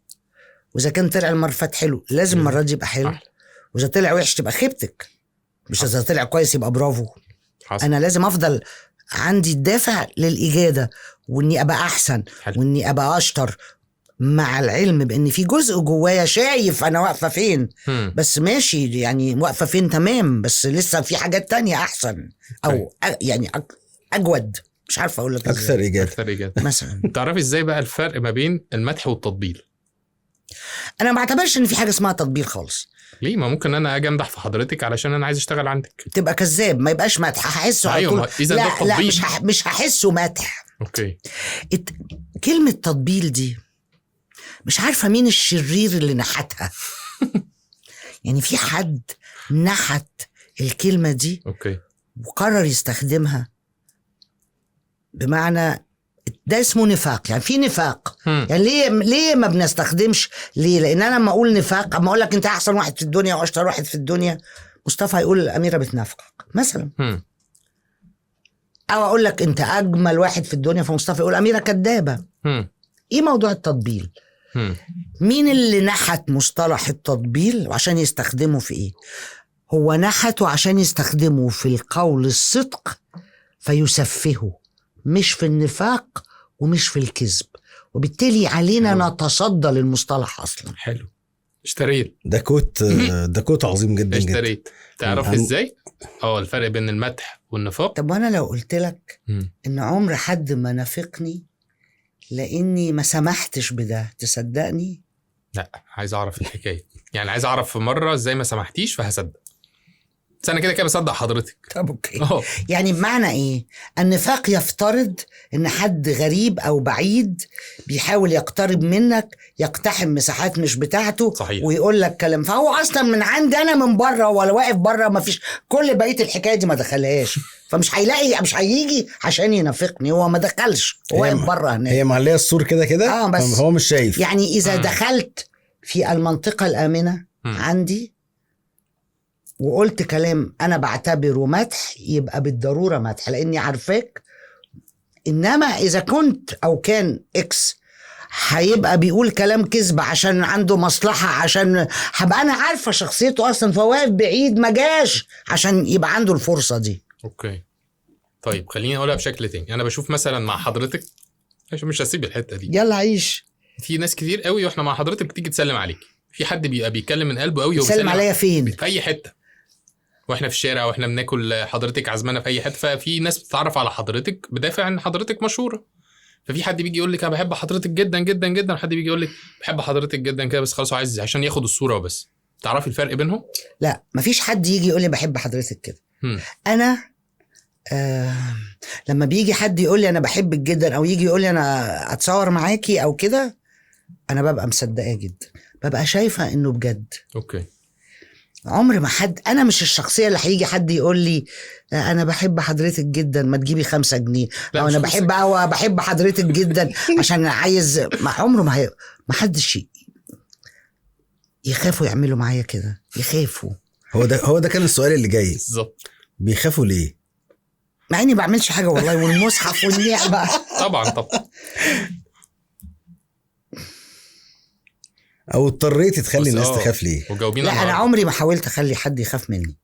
واذا كان طلع المره فات حلو لازم المره دي يبقى حلو، واذا طلع وحش تبقى خيبتك، مش اذا طلع كويس يبقى برافو. انا لازم افضل عندي الدافع للاجاده واني ابقى احسن واني ابقى اشطر، مع العلم بان في جزء جوايا شايف انا واقفه فين، بس ماشي يعني واقفه فين تمام، بس لسه في حاجات تانية احسن او يعني اجود، مش عارفه اقول لك اكثر اجاده مثلا. تعرفي ازاي بقى الفرق ما بين المدح والتطبيل؟ انا ما بعتبرش ان في حاجه اسمها تطبيل خالص. ليه؟ ما ممكن انا اجي امدح في حضرتك علشان انا عايز اشتغل عندك. تبقى كذاب، ما يبقاش مدح، هحسه على طول. لا مش هحسه مدح. اوكي. كلمه تطبيل دي مش عارفه مين الشرير اللي نحتها. يعني في حد نحت الكلمه دي اوكي وقرر يستخدمها، بمعنى ده اسمه نفاق. يعني في نفاق. يعني ليه ما بنستخدمش؟ ليه؟ لان انا لما اقول نفاق، اما اقول لك انت احسن واحد في الدنيا واشطر واحد في الدنيا، مصطفى هيقول الاميره بتنافقك مثلا. او اقول لك انت اجمل واحد في الدنيا، فمصطفى يقول الاميره كدابه. ايه موضوع التطبيل؟ مين اللي نحت مصطلح التطبيل وعشان يستخدمه في ايه؟ هو نحته عشان يستخدمه في القول الصدق فيسفهه، مش في النفاق ومش في الكذب، وبالتالي علينا نتصدى للمصطلح اصلا. حلو، اشتريت. ده كوت عظيم جدا. اشتريت. تعرف ازاي الفرق بين المدح والنفاق؟ طب وانا لو قلت لك ان عمر حد ما نافقني لاني ما سمحتش بده، تصدقني؟ لا، عايز اعرف الحكايه. يعني عايز اعرف في مره ازاي ما سمحتيش فهصدق. بس انا كده بصدق حضرتك. طب اوكي. يعني بمعنى ايه؟ النفاق يفترض ان حد غريب او بعيد بيحاول يقترب منك، يقتحم مساحات مش بتاعته. صحيح. ويقول لك كلام، فهو اصلا من عندي انا من بره ولا واقف بره، ما فيش كل بقيه الحكايه دي ما دخلهاش، فمش هيلاقي، مش هيجي عشان ينافقني، هو ما دخلش، هو واقف بره هناك. هي معليه السور كده بس هو مش شايف. يعني اذا دخلت في المنطقه الامنه عندي وقلت كلام أنا بعتبره مدح، يبقى بالضرورة مدح لأني عارفاك. إنما إذا كنت أو كان إكس هيبقى بيقول كلام كذب عشان عنده مصلحة، عشان هبقى أنا عارفة شخصيته أصلا، فواقف بعيد ما جاش عشان يبقى عنده الفرصة دي. أوكي طيب خليني أقولها بشكل تاني. أنا بشوف مثلا مع حضرتك، مش هسيب الحتة دي، يلا عيش. في ناس كتير قوي وإحنا مع حضرتك بتيجي تسلم عليك، في حد بيبقى بيتكلم من قلبه قوي وبيسلم عليا فين؟ في أي حتة، واحنا في الشارع واحنا بناكل، حضرتك عزمانه في اي حته، ففي ناس بتتعرف على حضرتك بدافع ان حضرتك مشهوره. ففي حد بيجي يقول لك انا بحب حضرتك جدا جدا جدا، وحد بيجي يقول لك بحب حضرتك جدا كده بس خلاص عايز عشان ياخد الصوره وبس. تعرفي الفرق بينهم؟ لا مفيش حد يجي يقول لي بحب حضرتك كده. انا لما بيجي حد يقول لي انا بحبك جدا، او يجي يقول لي انا اتصور معاكي او كده، انا ببقى مصدقاه جدا، ببقى شايفه انه بجد. اوكي. عمر ما حد، انا مش الشخصيه اللي هيجي حد يقول لي انا بحب حضرتك جدا ما تجيبي 5 جنيه، او انا بحب حضرتك جدا عشان عايز. ما عمره ما حدش يخافوا يعملوا معايا كده، يخافوا. هو ده كان السؤال اللي جاي بالظبط. بيخافوا ليه؟ مع اني بعملش حاجه والله، والمصحف والنعمه. طبعا او اضطريتي تخلي الناس تخاف ليه؟ لا انا عمري ما حاولت اخلي حد يخاف مني.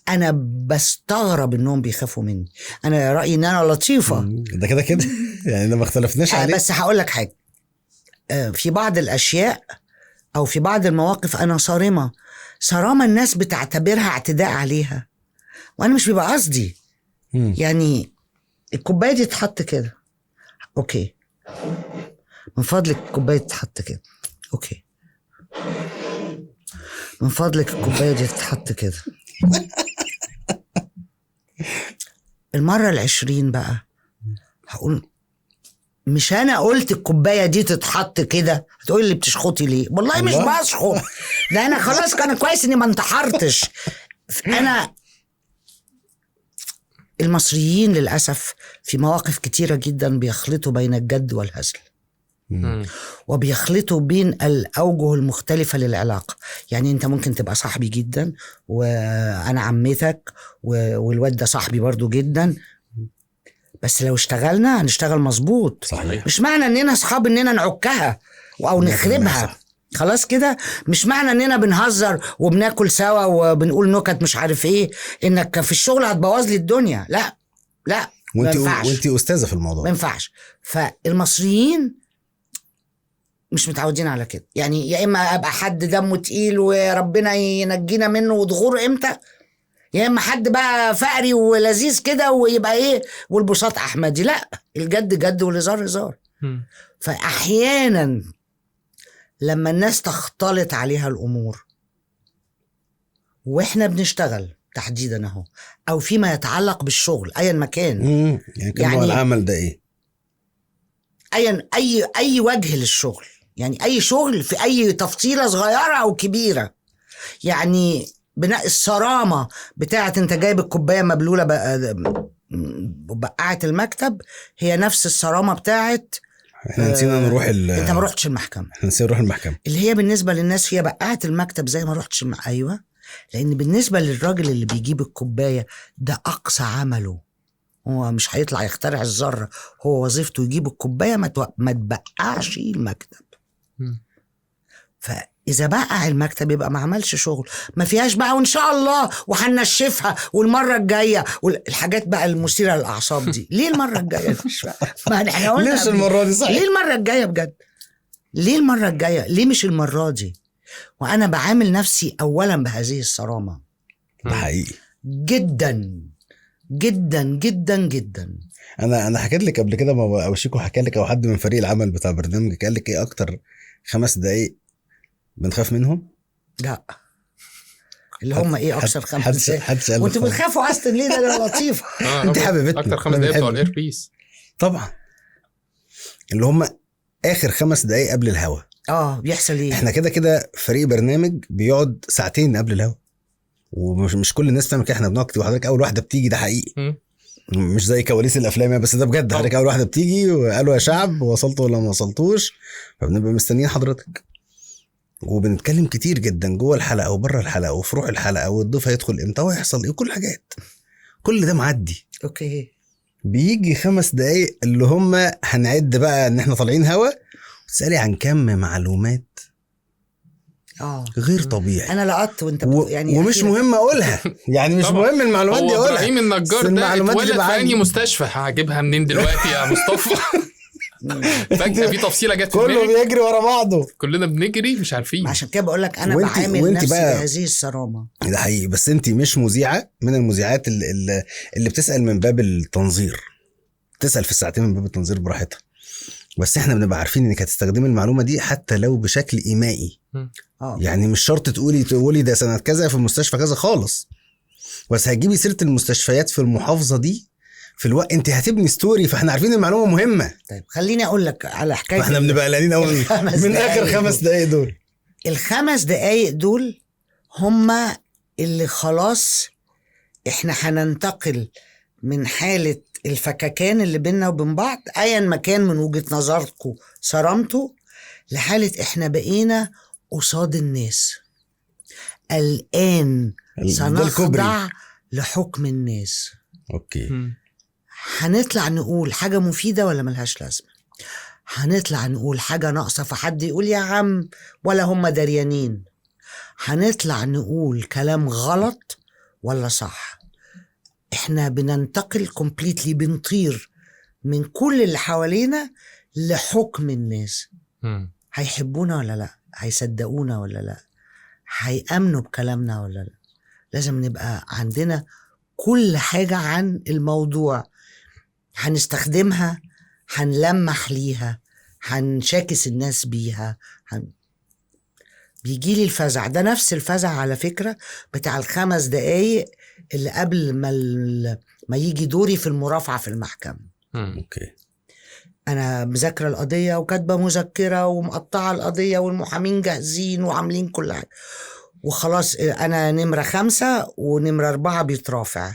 انا بستغرب انهم بيخافوا مني. انا رايي ان انا لطيفه، ده كده يعني ما اختلفناش عليه. بس هقول لك حاجه، في بعض الاشياء او في بعض المواقف انا صارمه الناس بتعتبرها اعتداء عليها، وانا مش بيبقى قصدي. يعني الكوبايه دي تتحط كده، اوكي، من فضلك الكوبايه تتحط كده، اوكي، من فضلك الكوبايه دي تتحط كده. المره 20 بقى هقول مش انا قلت الكوبايه دي تتحط كده، هتقول لي بتشخطي ليه؟ والله مش بشخط، ده انا خلاص كان كويس اني ما انتحرتش. انا المصريين للاسف في مواقف كتيره جدا بيخلطوا بين الجد والهزل، وبيخلطوا بين الأوجه المختلفة للعلاقة. يعني أنت ممكن تبقى صاحبي جدا وأنا عمتك والواد ده صاحبي برضو جدا، بس لو اشتغلنا هنشتغل مظبوط. صحيح. مش معنى أننا أصحاب أننا نعكها أو نخربها، خلاص كده. مش معنى أننا بنهزر وبناكل سوا وبنقول نكت مش عارف إيه إنك في الشغل هتبوظ لي الدنيا. لا وانت أستاذة في الموضوع، ما ينفعش. فالمصريين مش متعودين على كده. يعني يا اما ابقى حد دمه تقيل وربنا ينجينا منه وتغور امتى، يا اما حد بقى فقري ولذيذ كده ويبقى ايه والبساط احمدي. لا، الجد جد والهزار هزار. فاحيانا لما الناس تختلط عليها الامور واحنا بنشتغل تحديدا اهو، او فيما يتعلق بالشغل ايا مكان، يعني العمل ده ايه، اي وجه للشغل، يعني اي شغل في اي تفصيله صغيره او كبيره. يعني بناء الصرامه بتاعت انت جايب الكوبايه مبلوله بقعت المكتب، هي نفس الصرامه بتاعت احنا نسينا نروح انت ما رحتش المحكمه، احنا نسينا نروح المحكمه، اللي هي بالنسبه للناس هي بقعت المكتب زي ما رحتش ايوه، لان بالنسبه للراجل اللي بيجيب الكوبايه ده اقصى عمله، هو مش هيطلع يخترع الذره، هو وظيفته يجيب الكوبايه ما تبقعش المكتب. فاذا بقع المكتب يبقى ما عملش شغل، ما فيهاش بقى وان شاء الله وهنشفها والمره الجايه والحاجات بقى المثيره للاعصاب دي. ليه المره الجايه؟ ما احنا قلنا ليش المره دي؟ صحيح، ليه المره الجايه بجد؟ ليه المره الجايه؟ ليه مش المره دي؟ وانا بعامل نفسي اولا بهذه الصرامه. ده حقيقي جدا جدا جدا جدا. انا حكيت لك قبل كده، او شيكو حكى لك، او حد من فريق العمل بتاع برنامجك قال لك ايه اكتر 5 دقايق بنخاف منهم؟ لا، اللي هم ايه اكتر 5 دقايق وانتوا بتخافوا اصلا ليه؟ ده لطيف. انت حبيبتنا. اكتر 5 دقايق بتوع الاير بيس طبعا، اللي هم اخر 5 دقايق قبل الهوا. بيحصل ايه؟ احنا كده فريق برنامج بيقعد 2 ساعة قبل الهوا، ومش كل الناس تعمل كده. احنا بنقعد وحضرتك اول واحده بتيجي، ده حقيقي، مش زي كواليس الافلام، بس ده بجد. حضرتك اول واحده بتيجي وقالوا يا شعب وصلتوا ولا ما وصلتوش، فبنبقى مستنيين حضرتك، وبنتكلم كتير جدا جوه الحلقه وبره الحلقه وفي روح الحلقه، والضيف هيدخل امتى وهيحصل ايه، كل حاجات، كل ده معدي. اوكي، بيجي 5 دقايق اللي هم هنعد بقى ان احنا طالعين هوا، وتسالي عن كم معلومات غير طبيعي. انا لقطت وانت يعني ومش مهم اقولها، يعني مش مهم المعلومات دي اقولها. ابراهيم النجار ده اتولد في انهي مستشفى، هجيبها منين دلوقتي يا مصطفى؟ فجأة في تفصيلة جت في كله بيجري ورا بعضه، كلنا بنجري مش عارفين. عشان كده بقول لك انا بعامل نفسي بهذه الصرامة. ده حقيقي، بس انت مش مذيعة من المذيعات اللي بتسأل من باب التنظير، تسأل في الساعتين من باب التنظير براحتها، بس احنا بنبقى عارفين انك هتستخدمي المعلومة دي حتى لو بشكل إيمائي. يعني مش شرط تقولي ده سنة كذا في المستشفى كذا خالص، بس هتجيبي سيرة المستشفيات في المحافظة دي في الوقت انت هتبني ستوري، فاحنا عارفين المعلومة مهمة. طيب خليني اقول لك على حكاية، فاحنا بنبقى قلقانين اول من اخر 5 دقايق دول. ال5 دقايق دول هم اللي خلاص احنا هننتقل من حالة الفككان اللي بيننا وبين بعض ايا ما كان من وجهة نظركم صرامته، لحالة احنا بقينا قصاد الناس. الآن سنخضع لحكم الناس. اوكي. هنطلع نقول حاجة مفيدة ولا ملهاش لازمة، هنطلع نقول حاجة ناقصة فحد يقول يا عم ولا هم دريانين، هنطلع نقول كلام غلط ولا صح. احنا بننتقل كومبليتلي، بنطير من كل اللي حوالينا لحكم الناس. هيحبونا ولا لا، هيصدقونا ولا لا، هيأمنوا بكلامنا ولا لا. لازم نبقى عندنا كل حاجة عن الموضوع، هنستخدمها، هنلمح ليها، هنشاكس الناس بيها. بيجيلي الفزع ده، نفس الفزع على فكرة بتاع 5 دقايق اللي قبل ما يجي دوري في المرافعة في المحكمة. اوكي. أنا مذاكرة القضية وكاتبة مذكرة ومقطعة القضية والمحامين جاهزين وعاملين كل حاجة، وخلاص أنا نمرة 5 ونمرة 4 بيترافع.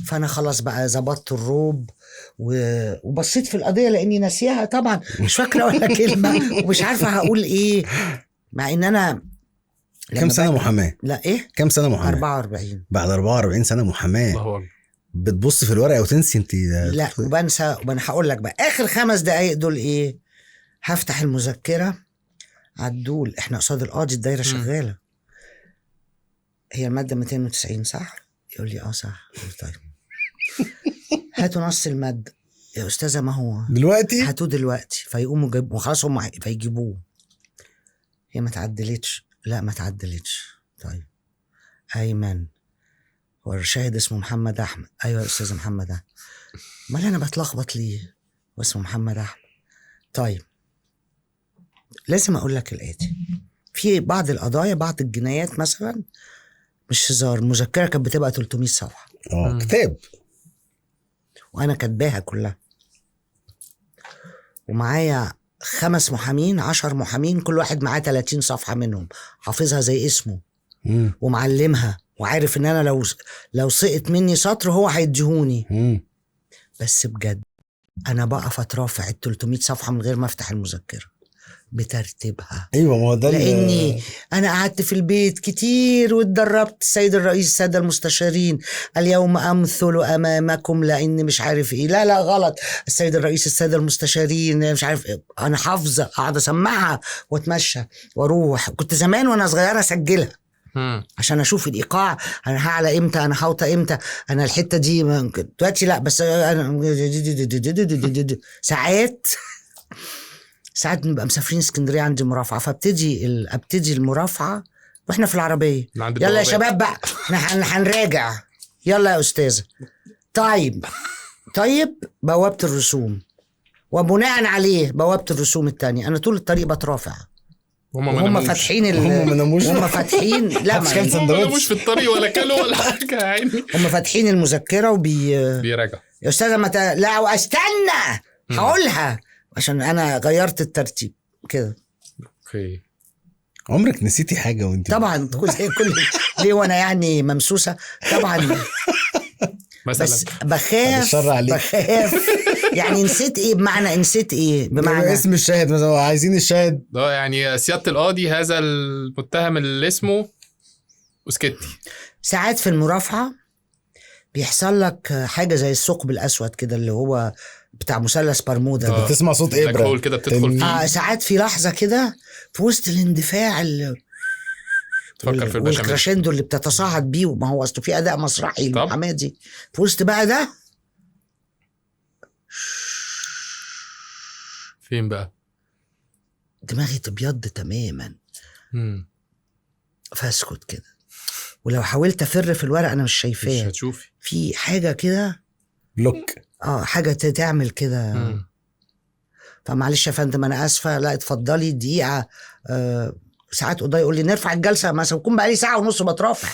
فأنا خلاص بقى زبطت الروب وبصيت في القضية لأني ناسيها طبعا، مش فاكرة ولا كلمة ومش عارفة هقول إيه، مع إن أنا كم سنة محاماة؟ لا إيه؟ كم سنة محاماة؟ 44. بعد 44 سنة محاماة بتبص في الورقة وتنسي انت؟ لا وبنسى. وانا هقول لك بقى اخر 5 دقايق دول ايه. هفتح المذكرة عدول، احنا قصاد القاضي، الدايرة شغالة. هي المادة 290 صح؟ يقول لي صح. طيب هاتوا نص المادة يا أستاذة. ما هو دلوقتي هاتوه دلوقتي. فيقوموا جايبوا وخلاص هم فيجيبوه. هي ما تعدلتش. لا ما تعدلتش. طيب أيمن، هو الشاهد اسمه محمد أحمد. أيوة يا أستاذ محمد أحمد. ما أنا بتلخبط ليه واسمه محمد أحمد. طيب لازم أقول لك الآتي، في بعض القضايا، بعض الجنايات مثلا، مش هزار، المذكرة كانت بتبقى 300 صفحة. كتاب، وأنا كاتباها كلها، ومعايا 5 محامين 10 محامين، كل واحد معاه 30 صفحة منهم، حافظها زي اسمه ومعلمها، وعارف ان انا لو سقط مني سطر هو هيديهوني. بس بجد انا بقف اترافع ال 300 صفحة من غير ما افتح المذكرة بترتيبها. ايوه ما هو ده، لاني انا قعدت في البيت كتير واتدربت. السيد الرئيس، الساده المستشارين، اليوم امثل امامكم لاني مش عارف ايه. لا غلط. السيد الرئيس، الساده المستشارين، مش عارف إيه. انا حافظه، قاعده اسمعها واتمشى واروح. كنت زمان وانا صغيره اسجلها عشان اشوف الايقاع، انا هعلى امتى، انا هوطى امتى، انا الحته دي. دلوقتي لا، بس انا ساعات بنبقى مسافرين اسكندريه عندي مرافعه، فابتدي المرافعه واحنا في العربيه. يلا يا شباب بقى احنا هنراجع. يلا يا استاذه. طيب بوابه الرسوم، وبناء عليه بوابه الرسوم الثانيه. انا طول الطريق بترافع وهم فاتحين هم فاتحين. لا ما مش في الطريق ولا كلوا ولا حاجه يعني. هم فاتحين المذكره بيراجع. يا استاذه لا استنى هقولها عشان انا غيرت الترتيب كده. اوكي. عمرك نسيتي حاجه وانت؟ طبعا كل ليه وانا يعني ممسوسه طبعا. بس بخاف يعني نسيت ايه؟ بمعنى نسيت ايه؟ بمعنى اسم الشاهد مثلا، عايزين الشاهد ده يعني سياده القاضي هذا المتهم اللي اسمه وسكتي. ساعات في المرافعه بيحصل لك حاجه زي الثقب الاسود كده، اللي هو بتاع مثلث برمودا. بتسمع صوت ابره كده بتدخل فيه. ساعات في لحظه كده في وسط الاندفاع تفكر في والكراشندو اللي بتتصاعد بيه، ما هو اصله في اداء مسرحي المحاماه دي، في وسط بقى ده فين بقى دماغي تبيض تماما. فاسكت كده، ولو حاولت افر في الورق انا مش شايفاه، مش هتشوفي في حاجه كده لوك. حاجه تعمل كده. فمعلش يا فندم انا اسفه، لا اتفضلي دقيقه. ساعات قضاء يقول لي نرفع الجلسه مثلا، بكون بقالي ساعه ونص بترافع،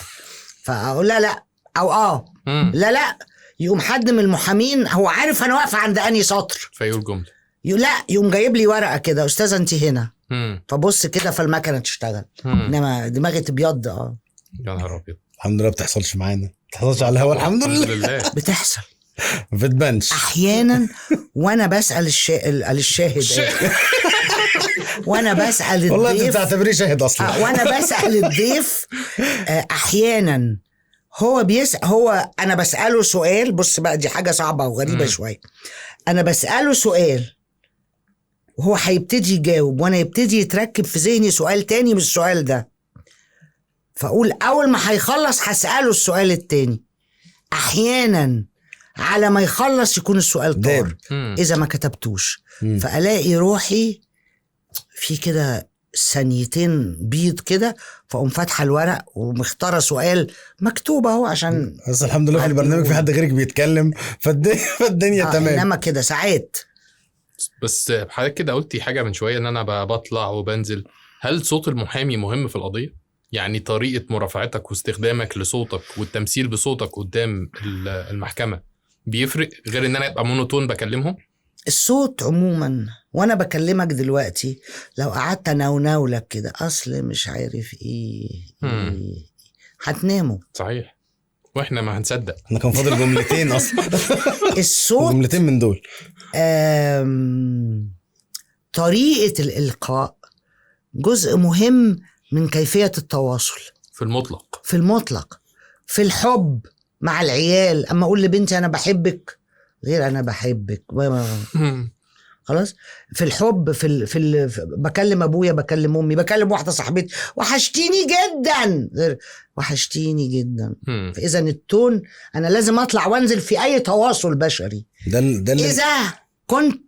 فاقول لا او لا يقوم حد من المحامين هو عارف انا واقفه عند انهي سطر، فيقول جمله لا يقوم جايب لي ورقه كده، استاذه انت هنا. فبص كده فالمكنه تشتغل، انما دماغي تبيض. يا نهار ابيض. الحمد لله بتحصلش معانا، ما بتحصلش على الهوا الحمد لله. بتحصل بتبانش احيانا. وانا بسال الشاهد وانا بسال الضيف، والله انت بتعتبريه شاهد اصلا. وانا بسال الضيف احيانا هو انا بساله سؤال. بص بقى دي حاجه صعبه وغريبه شويه. انا بساله سؤال وهو هيبتدي يجاوب، وانا يبتدي يتركب في ذهني سؤال تاني من السؤال ده، فاقول اول ما هيخلص هساله السؤال التاني. احيانا على ما يخلص يكون السؤال طار اذا ما كتبتوش. فالاقي روحي في كده ثانيتين بيض كده، فاقوم فاتحه الورق ومختاره سؤال مكتوب اهو عشان بس الحمد لله في البرنامج في حد غيرك بيتكلم فالدنيا تمام. انما كده ساعات. بس حضرتك كده قلتي حاجه من شويه ان انا بطلع وبنزل. هل صوت المحامي مهم في القضيه؟ يعني طريقه مرافعتك واستخدامك لصوتك والتمثيل بصوتك قدام المحكمه بيفرق غير ان انا ابقى مونوتون بكلمهم؟ الصوت عموما وانا بكلمك دلوقتي لو قعدت انونولك كده اصل مش عارف ايه هتناموا. صحيح، واحنا ما هنصدق. انا كان فاضل جملتين اصلا. الصوت جملتين من دول. طريقة الإلقاء جزء مهم من كيفية التواصل في المطلق. في الحب مع العيال، اما اقول لبنتي انا بحبك غير انا بحبك خلاص. في الحب بكلم ابويا، بكلم امي، بكلم واحده صاحبتي وحشتيني جدا غير وحشتيني جدا. فاذا التون انا لازم اطلع وانزل في اي تواصل بشري. ده اذا كنت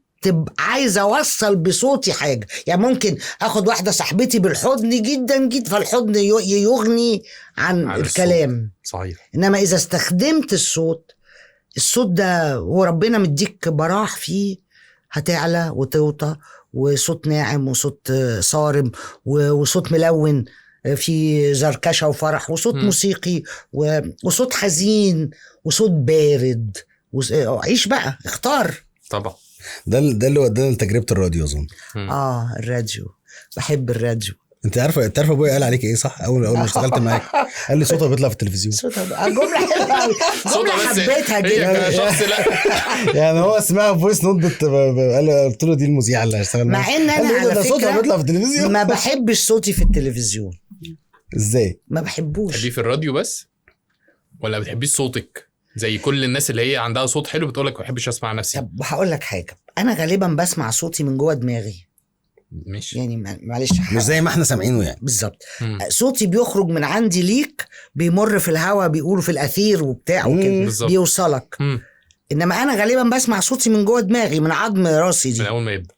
عايز اوصل بصوتي حاجه، يعني ممكن اخد واحده صاحبتي بالحضن جدا جدا، فالحضن يغني عن الكلام. صحيح. انما اذا استخدمت الصوت ده وربنا مديك براح فيه، هتعلى وتوطى، وصوت ناعم وصوت صارم وصوت ملون في زركشة وفرح، وصوت موسيقي وصوت حزين وصوت بارد. عيش بقى، اختار. طبعا. ده اللي ودانا لتجربة الراديو اظن. الراديو، بحب الراديو. انت عارفه ابويا قال عليك ايه صح؟ اول ما اشتغلت معاك قال لي صوتها بيطلع في التلفزيون. جمله حلوه قوي، جمله حبيتها جدا. يعني هو اسمها فويس نوت قلت له دي المذيعه اللي هشتغل معاها، مع ان انا على صوتها بيطلع في التلفزيون. ما بحبش صوتي في التلفزيون. ازاي؟ ما بحبوش. دي في الراديو بس ولا بتحبيش صوتك زي كل الناس اللي هي عندها صوت حلو بتقولك ما بحبش اسمع نفسي؟ طب هقول لك حاجه، انا غالبا بسمع صوتي من جوه دماغي. مش يعني معلش، مش زي ما احنا سامعينه يعني. بالظبط. صوتي بيخرج من عندي ليك، بيمر في الهواء، بيقولوا في الاثير وبتاع وكده بيوصلك. انما انا غالبا بسمع صوتي من جوه دماغي، من عظم راسي دي، من اول ما يبدا.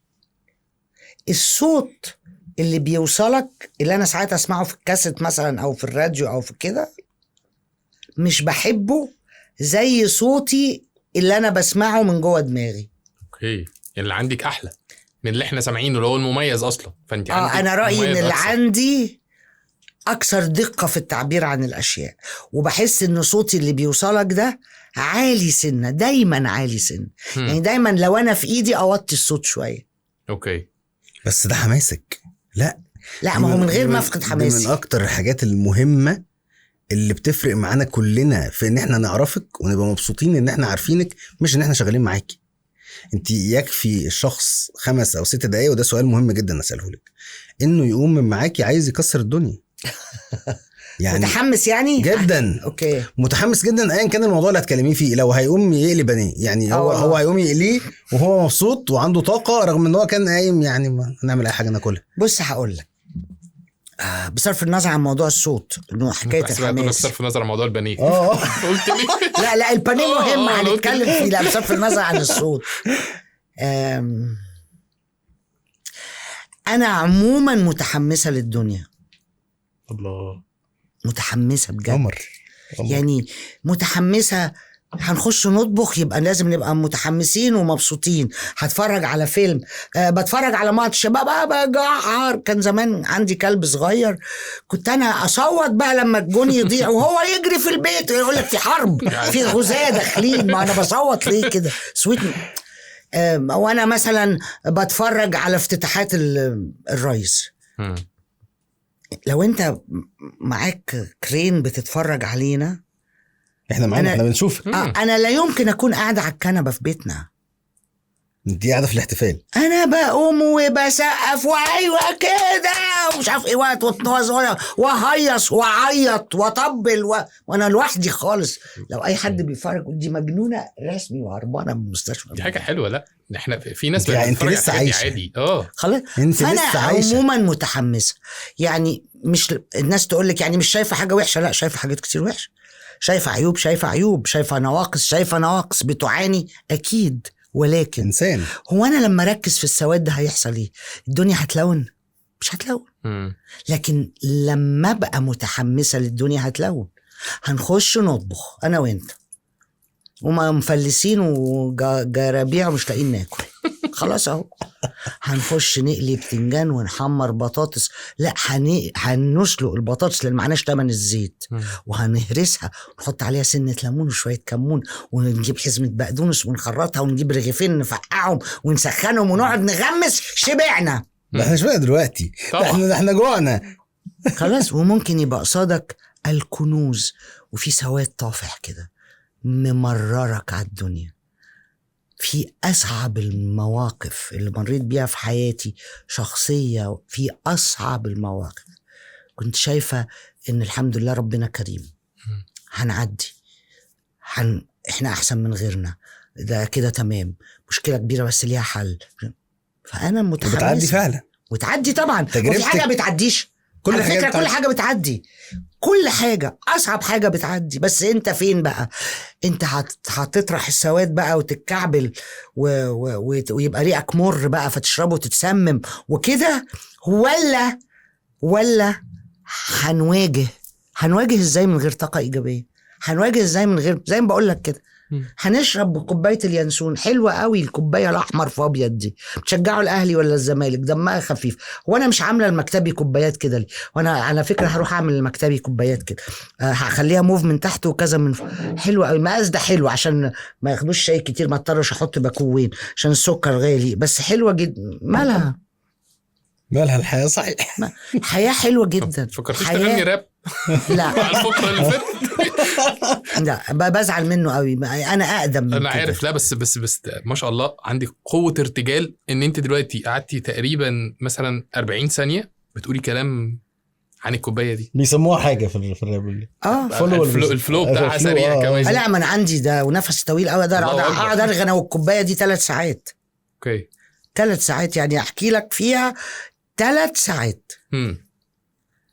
الصوت اللي بيوصلك اللي انا ساعات اسمعه في الكاسيت مثلا او في الراديو او في كده، مش بحبه زي صوتي اللي انا بسمعه من جوه دماغي. اوكي، اللي عندك احلى من اللي احنا سامعينه اللي هو المميز اصلا. فانت عندك انا رايي ان اللي أكثر. عندي اكثر دقه في التعبير عن الاشياء، وبحس ان صوتي اللي بيوصلك ده عالي سنه، دايما عالي سنه. يعني دايما لو انا في ايدي اوطي الصوت شويه. اوكي، بس ده حماسك. لا ما هو من غير ما افقد حماسي. من اكتر الحاجات المهمه اللي بتفرق معانا كلنا في ان احنا نعرفك ونبقى مبسوطين ان احنا عارفينك، مش ان احنا شغالين معاكي. انت يكفي الشخص 5 أو 6 دقايق، وده سؤال مهم جدا اساله لك، انه يقوم من معاكي عايز يكسر الدنيا. يعني متحمس يعني جدا. اوكي، متحمس جدا ايا كان الموضوع اللي هتكلميه فيه. لو هيقوم يقلي بنيه يعني هو هيقوم يقليه وهو مبسوط وعنده طاقه، رغم ان هو كان قايم يعني ما نعمل اي حاجه ناكلها. بص هقول لك، بصرف النظر عن موضوع الصوت انه حكايه الحماس. بصرف النظر عن موضوع البانيه. قلت لي لا البانيه مهم هنتكلم فيه. لا بصرف النظر عن الصوت. انا عموما متحمسه للدنيا. الله، متحمسه بجد. يعني متحمسه. هنخش نطبخ يبقى لازم نبقى متحمسين ومبسوطين. هتفرج على فيلم، بتفرج على ماتش بقى جعار. كان زمان عندي كلب صغير، كنت انا اصوت بقى لما الجون يضيع وهو يجري في البيت، يقول لك في حرب، في غزاة داخلين. ما انا بصوت ليه كده سويتني. وانا مثلا بتفرج على افتتاحات الرئيس، لو انت معاك كرين بتتفرج علينا، احنا معانا، احنا بنشوفك. انا لا يمكن اكون قاعده على الكنبه في بيتنا، دي قاعده في الاحتفال، انا بقوم وبسقف وايوه كده ومش عارف ايه وهيص واعيط واطبل وانا لوحدي خالص. لو اي حد بيفرج دي مجنونه رسمي وهربانه من المستشفى. دي حاجه حلوه. لا احنا في ناس يعني انت لسه عايشه عادي. خلاص فانا عموما متحمسه. يعني مش الناس تقول لك يعني مش شايفه حاجه وحشه، لا شايفه حاجات كتير وحشه، شايفه عيوب، شايفه نواقص بتعاني اكيد، ولكن إنسان. هو أنا لما أركز في السواد ده هيحصل إيه؟ الدنيا هتلون؟ مش هتلون. لكن لما أبقى متحمسة للدنيا هتلون. هنخش نطبخ أنا وإنت وما مفلسين وجرابيع ومش لاقيين ناكل، خلاص أهو. هنخش نقلي بتنجان ونحمر بطاطس، لا هنسلق البطاطس لان معناش تمن الزيت، وهنهرسها ونحط عليها سنه ليمون وشويه كمون، ونجيب حزمه بقدونس ونخرطها، ونجيب رغيفين نفقعهم ونسخنهم ونقعد نغمس. شبعنا. احنا شبعنا دلوقتي، احنا جوعنا خلاص. وممكن يبقى قصادك الكنوز وفي سواد طافح كده ممررك على الدنيا. في أصعب المواقف اللي مريت بيها في حياتي شخصية، في أصعب المواقف كنت شايفة إن الحمد لله ربنا كريم، هنعدي، إحنا أحسن من غيرنا، ده كده تمام، مشكلة كبيرة بس ليها حل. فأنا متحمس. بتعدي فعلا، وتعدي طبعا. وفي حاجة بتعديش، كل حاجة بتعدي، كل حاجة أصعب حاجة بتعدي. بس أنت فين بقى؟ أنت هتطرح السواد بقى وتتكعبل ويبقى ريقك مر بقى فتشربه وتتسمم وكده، ولا هنواجه إزاي من غير طاقة إيجابية؟ هنواجه إزاي من غير، زي ما بقول لك كده، هنشرب كوبايه اليانسون حلوه قوي، الكوبايه الاحمر في ابيض دي. بتشجعوا الاهلي ولا الزمالك؟ دمها خفيف. وانا مش عامله المكتبي كوبايات كده ليه؟ وانا على فكره هروح اعمل المكتبي كوبايات كده، هخليها موف من تحت وكذا من فوق. حلوه قوي، المقاس ده حلو عشان ما ياخدوش شاي كتير، ما اضطرش احط باكوين عشان السكر غالي، بس حلوه جدا. مالها الحياه صحيح، الحياه حلوه جدا. فكرتش تغني راب؟ لا الفتره اللي فاتت لا بزعل منه قوي، انا اقدم من انا عارف. لا بس ما شاء الله عندك قوه ارتجال، ان انت دلوقتي قعدتي تقريبا مثلا 40 ثانيه بتقولي كلام عن الكوبايه دي. بيسموها حاجه في الراب الفلو بتاعها سريع كمان. لا ما انا عندي ده ونفس طويل قوي، ده اقعد ارغي انا والكوبايه دي 3 ساعات. اوكي 3 ساعات يعني احكي لك فيها 3 ساعات.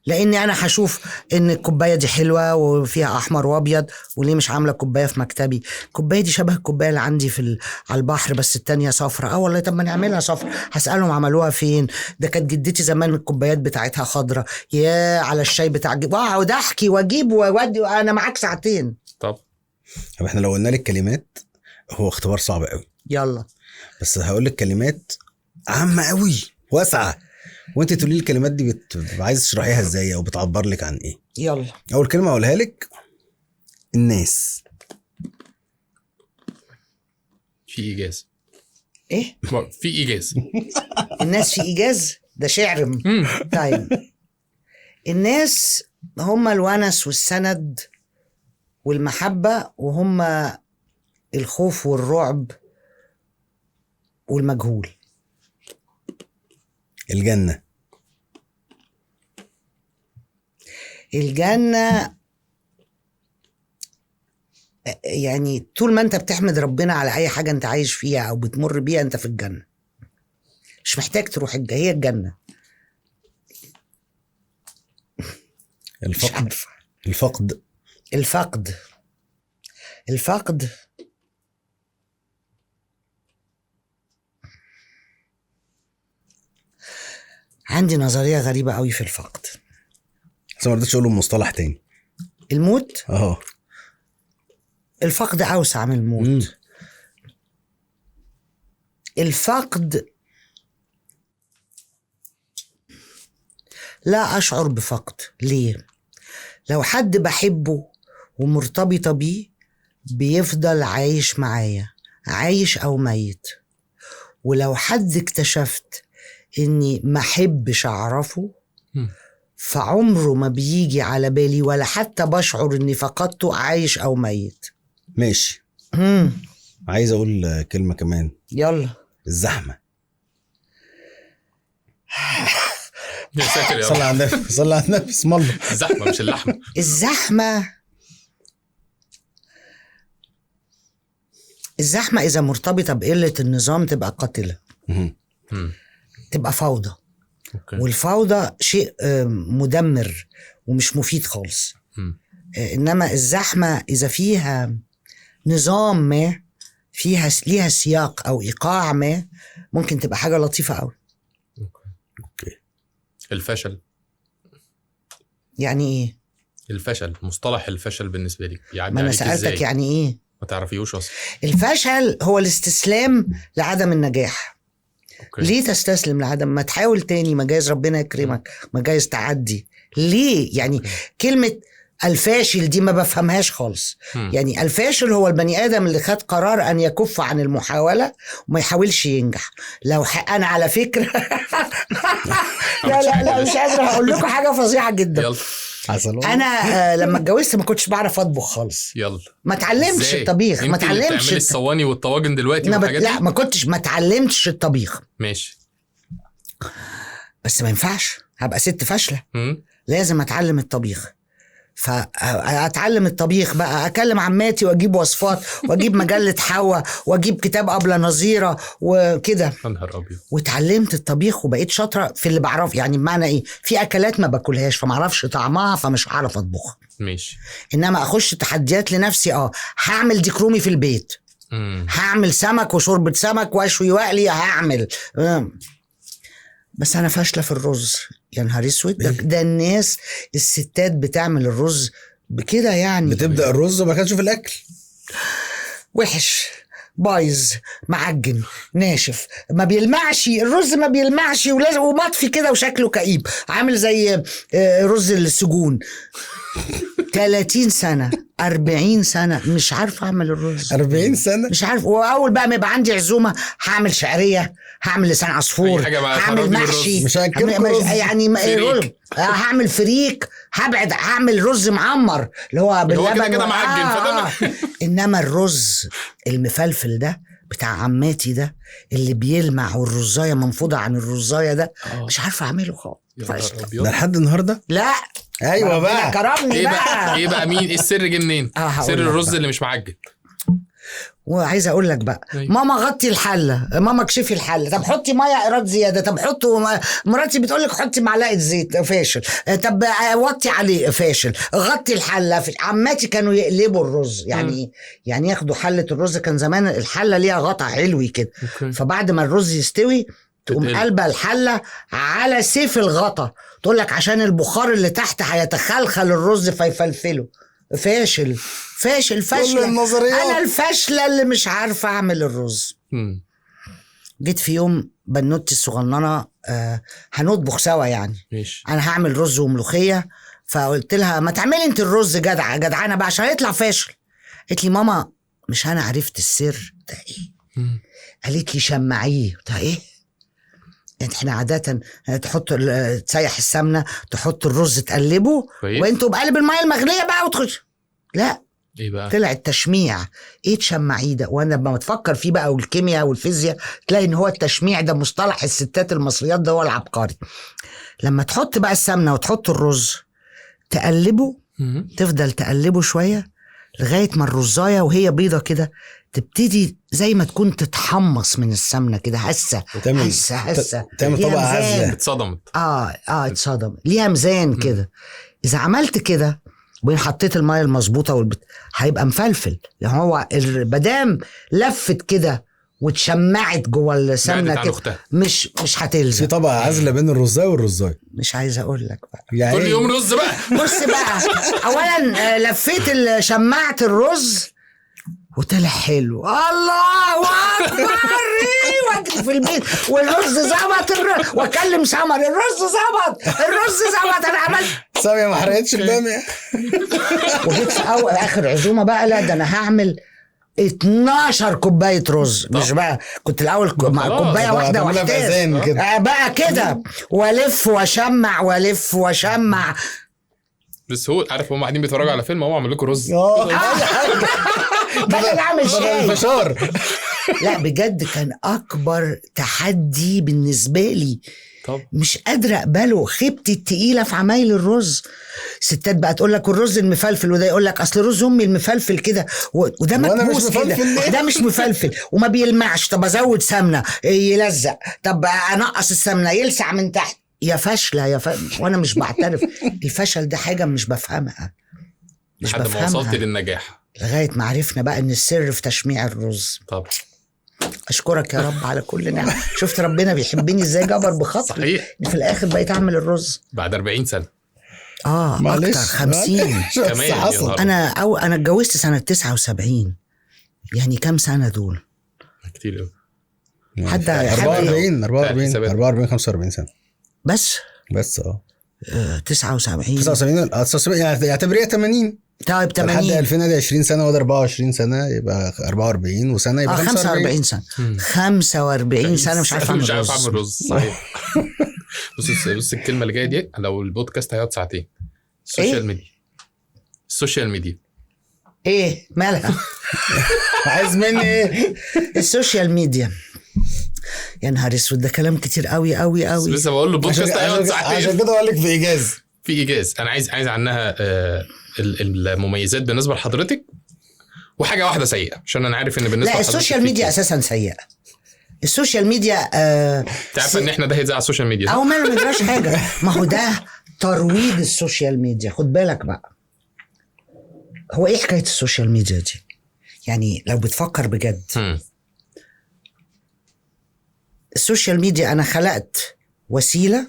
لاني انا هشوف ان الكوبايه دي حلوه وفيها احمر وابيض، وليه مش عامله كوبايه في مكتبي؟ الكوبايه دي شبه الكوبايه اللي عندي على البحر بس التانية صفرة. والله طب ما نعملها صفرة. هسالهم عملوها فين؟ ده كانت جدتي زمان الكوبايات بتاعتها خضرة. يا على الشاي بتاع واقعد احكي واجيب واودي، انا معاك ساعتين. طب احنا لو قلنا لك كلمات، هو اختبار صعب قوي. يلا بس هقول لك كلمات عامه قوي واسعه، وانت تقولي لي الكلمات دي عايز تشرحيها ازاي او بتعبر لك عن ايه. يلا اول كلمه اقولها لك، الناس. في ايجاز. ايه في ايجاز. الناس في ايجاز، ده شعر. طيب الناس هم الونس والسند والمحبه، وهم الخوف والرعب والمجهول. الجنة يعني طول ما انت بتحمد ربنا على اي حاجة انت عايش فيها او بتمر بيها، انت في الجنة، مش محتاج تروح هي الجنة. الفقد عندي نظرية غريبة قوي في الفقد، بس ما رضيتش اقوله مصطلح تاني. الموت. الفقد اوسع من الموت. الفقد لا اشعر بفقد. ليه؟ لو حد بحبه ومرتبطة بيه بيفضل عايش معايا، عايش او ميت. ولو حد اكتشفت اني ما احبش اعرفه، فعمره ما بيجي على بالي ولا حتى بشعر اني فقدته عايش او ميت. ماشي. عايز اقول كلمة كمان. يلا. الزحمة. يا ساتر يا صلى على النبي، صلى على النبي، اسم الله. الزحمة مش اللحمة. الزحمة إذا مرتبطة بقلة النظام تبقى قاتلة، تبقى فوضى. والفوضى شيء مدمر ومش مفيد خالص. إنما الزحمة إذا فيها نظام ما، ليها سياق أو إيقاع ما، ممكن تبقى حاجة لطيفة أوي. الفشل يعني إيه؟ الفشل، مصطلح الفشل بالنسبة لي يعدي ما أنا عليك سألتك إزاي؟ يعني إيه؟ ما تعرفيهوش أصلا. الفشل هو الاستسلام لعدم النجاح. ليه تستسلم لعدم؟ ما تحاول تاني، ما جايز ربنا يكرمك، ما جايز تعدي. ليه؟ يعني كلمة الفاشل دي ما بفهمهاش خالص. يعني الفاشل هو البني آدم اللي خد قرار أن يكف عن المحاولة وما يحاولش ينجح. لو أنا على فكرة لا مش قادرة هقول لكم حاجة فظيعة جدا. يلا. انا لما اتجوزت ما كنتش بعرف اطبخ خالص. يلا. ما اتعلمتش الطبيخ، ما اتعلمتش تعملي الصواني والطواجن دلوقتي والحاجات لا ما اتعلمتش الطبيخ. ماشي. بس ما ينفعش، هبقى ست فاشله. لازم اتعلم الطبيخ. فاتعلم الطبيخ بقى، اكلم عماتي واجيب وصفات واجيب مجله حوا واجيب كتاب ابله نظيره وكده. نهار ابيض. واتعلمت الطبيخ وبقيت شاطره في اللي بعرف. يعني بمعنى ايه، في اكلات ما باكلهاش فما اعرفش طعمها فمش هعرف اطبخها. ماشي. انما اخش تحديات لنفسي. هعمل ديك رومي في البيت. هعمل سمك وشوربه سمك واشوي واقلي، هعمل. بس انا فاشله في الرز. يا نهار اسود. ده الناس الستات بتعمل الرز بكده، يعني بتبدا الرز وما كانش في الاكل وحش، بايظ، معجن، ناشف، ما بيلمعش الرز، ما بيلمعش ولازم ومطفي كده وشكله كئيب، عامل زي رز السجون. 30 سنة 40 سنة مش عارف اعمل الرز. 40 سنة مش عارف. واول بقى ما يبقى عندي عزومة هعمل شعرية، هعمل لسان عصفور، هعمل محشي، مش يعني هعمل فريك، هعمل رز معمر اللي هو باللبن كده معجن. انما الرز المفلفل ده بتاع عماتي ده اللي بيلمع والرزايه منفوضه عن الرزايه ده مش عارفه اعمله خالص. ده لحد النهارده؟ لا. ايوه بقى. كرمني ايه بقى مين؟ ايه السر جه منين؟ سر الرز اللي مش معجن. وعايز اقول لك بقى، ماما غطي الحله، ماما كشفي الحله، طب حطي ميه ايراد زياده، طب مراتي بتقول لك حطي معلقه زيت، فاشل. طب وطي عليه، فاشل. غطي الحله. عماتي كانوا يقلبوا الرز، يعني ياخدوا حله الرز. كان زمان الحله ليها غطا علوي كده، فبعد ما الرز يستوي تقوم قلبة الحله على سيف الغطا، تقول لك عشان البخار اللي تحت هيتخلخل الرز فيفلفله. فاشل. انا الفاشله اللي مش عارفه اعمل الرز. جيت في يوم بنوتي الصغننه هنطبخ سوا يعني. ماشي. انا هعمل رز وملوخيه، فقلت لها ما تعملي انت الرز جدعانه بقى عشان يطلع فاشل. قالت لي ماما مش انا عرفت السر ده ايه؟ قالت لي شمعيه. ده ايه؟ احنا عادة تسيح السمنة، تحط الرز تقلبه وانتوا بقلب المية المغلية بقى وتخش. لا. ايه بقى؟ طلع التشميع. ايه تشمعيه ده؟ وانا لما تفكر فيه بقى والكيمياء والفيزياء تلاقي ان هو التشميع ده مصطلح الستات المصريات، ده هو العبقري. لما تحط بقى السمنة وتحط الرز تقلبه، تفضل تقلبه شوية لغاية ما الرزاية وهي بيضة كده تبتدي زي ما تكون تتحمص من السمنة كده، هسه تعمل طبقة عازلة. اتصدمت. اتصدم. ليها ميزان كده. اذا عملت كده وين حطيت المية المظبوطة هيبقى مفلفل. يعني هو المدام لفت كده واتشمعت جوه السمنة كده مش هتلزق. في طبقة عازلة بين الرزاية والرزاية. مش عايز اقول لك بقى يعني كل يوم رز بقى. بص بقى، اولا لفيت شمعت الرز وطلع حلو. الله اكبر. واجي في البيت والرز ظبط، واكلم سمر الرز ظبط. انا عملت سامية ما حرقتش البامية. وجيت في اخر عزومه بقى، لا ده انا هعمل 12 كوبايه رز. مش بقى كنت الاول كوبايه واحده واحده بقى كده، والف واشمع والف واشمع بسهوله. عارف هم قاعدين بيتفرجوا على فيلم، هو عامل لكم رز بدل اعمل شاي فشار. لا بجد كان اكبر تحدي بالنسبه لي. طب مش قادره اقبله، خيبتي التقيله في عمايل الرز. ستات بقى تقول لك الرز المفلفل، وده يقول لك اصل رز امي المفلفل كده، وده مكبوس كده، ده مش مفلفل وما بيلمعش. طب ازود سمنه يلزق، طب انقص السمنه يلسع من تحت. يا فاشله وانا مش بعترف. الفشل ده حاجه مش بفهمها، مش لحد ما وصلت للنجاح، لغايه ما عرفنا بقى ان السر في تشميع الرز. طب اشكرك يا رب على كل نعمه. شفت ربنا بيحبني ازاي، جبر بخاطري. صحيح. في الاخر بقيت اعمل الرز بعد 40 سنه. اكتر 50 كمان. انا اتجوزت سنه 79، يعني كام سنه دول؟ كتير قوي. حد 44 45 سنه بس 79 يعني يعتبريها 80. طيب 80 لحد 2020 سنه وده 24 سنه، يبقى 44 وسنه يبقى 45 سنه. 45 سنه مش عارف اعمل رز. صحيح. بص الكلمه اللي جايه دي لو البودكاست هيقعد ساعتين. السوشيال ميديا ايه مالها؟ عايز مني ايه؟ السوشيال ميديا يا نهار اسود، ده كلام كتير قوي قوي قوي. لسه بقول له البودكاست هيقعد ساعتين. عشان كده اقول لك في ايجاز انا عايز عنها المميزات بالنسبه لحضرتك، وحاجه واحده سيئه عشان انا عارف ان بالنسبه لا السوشيال ميديا اساسا سيئه. السوشيال ميديا تعرف ان احنا ده هيتذاع على السوشيال ميديا او ما نقدرش حاجه. ما هو ده ترويج السوشيال ميديا. خد بالك بقى، هو ايه حكايه السوشيال ميديا دي؟ يعني لو بتفكر بجد السوشيال ميديا انا خلقت وسيله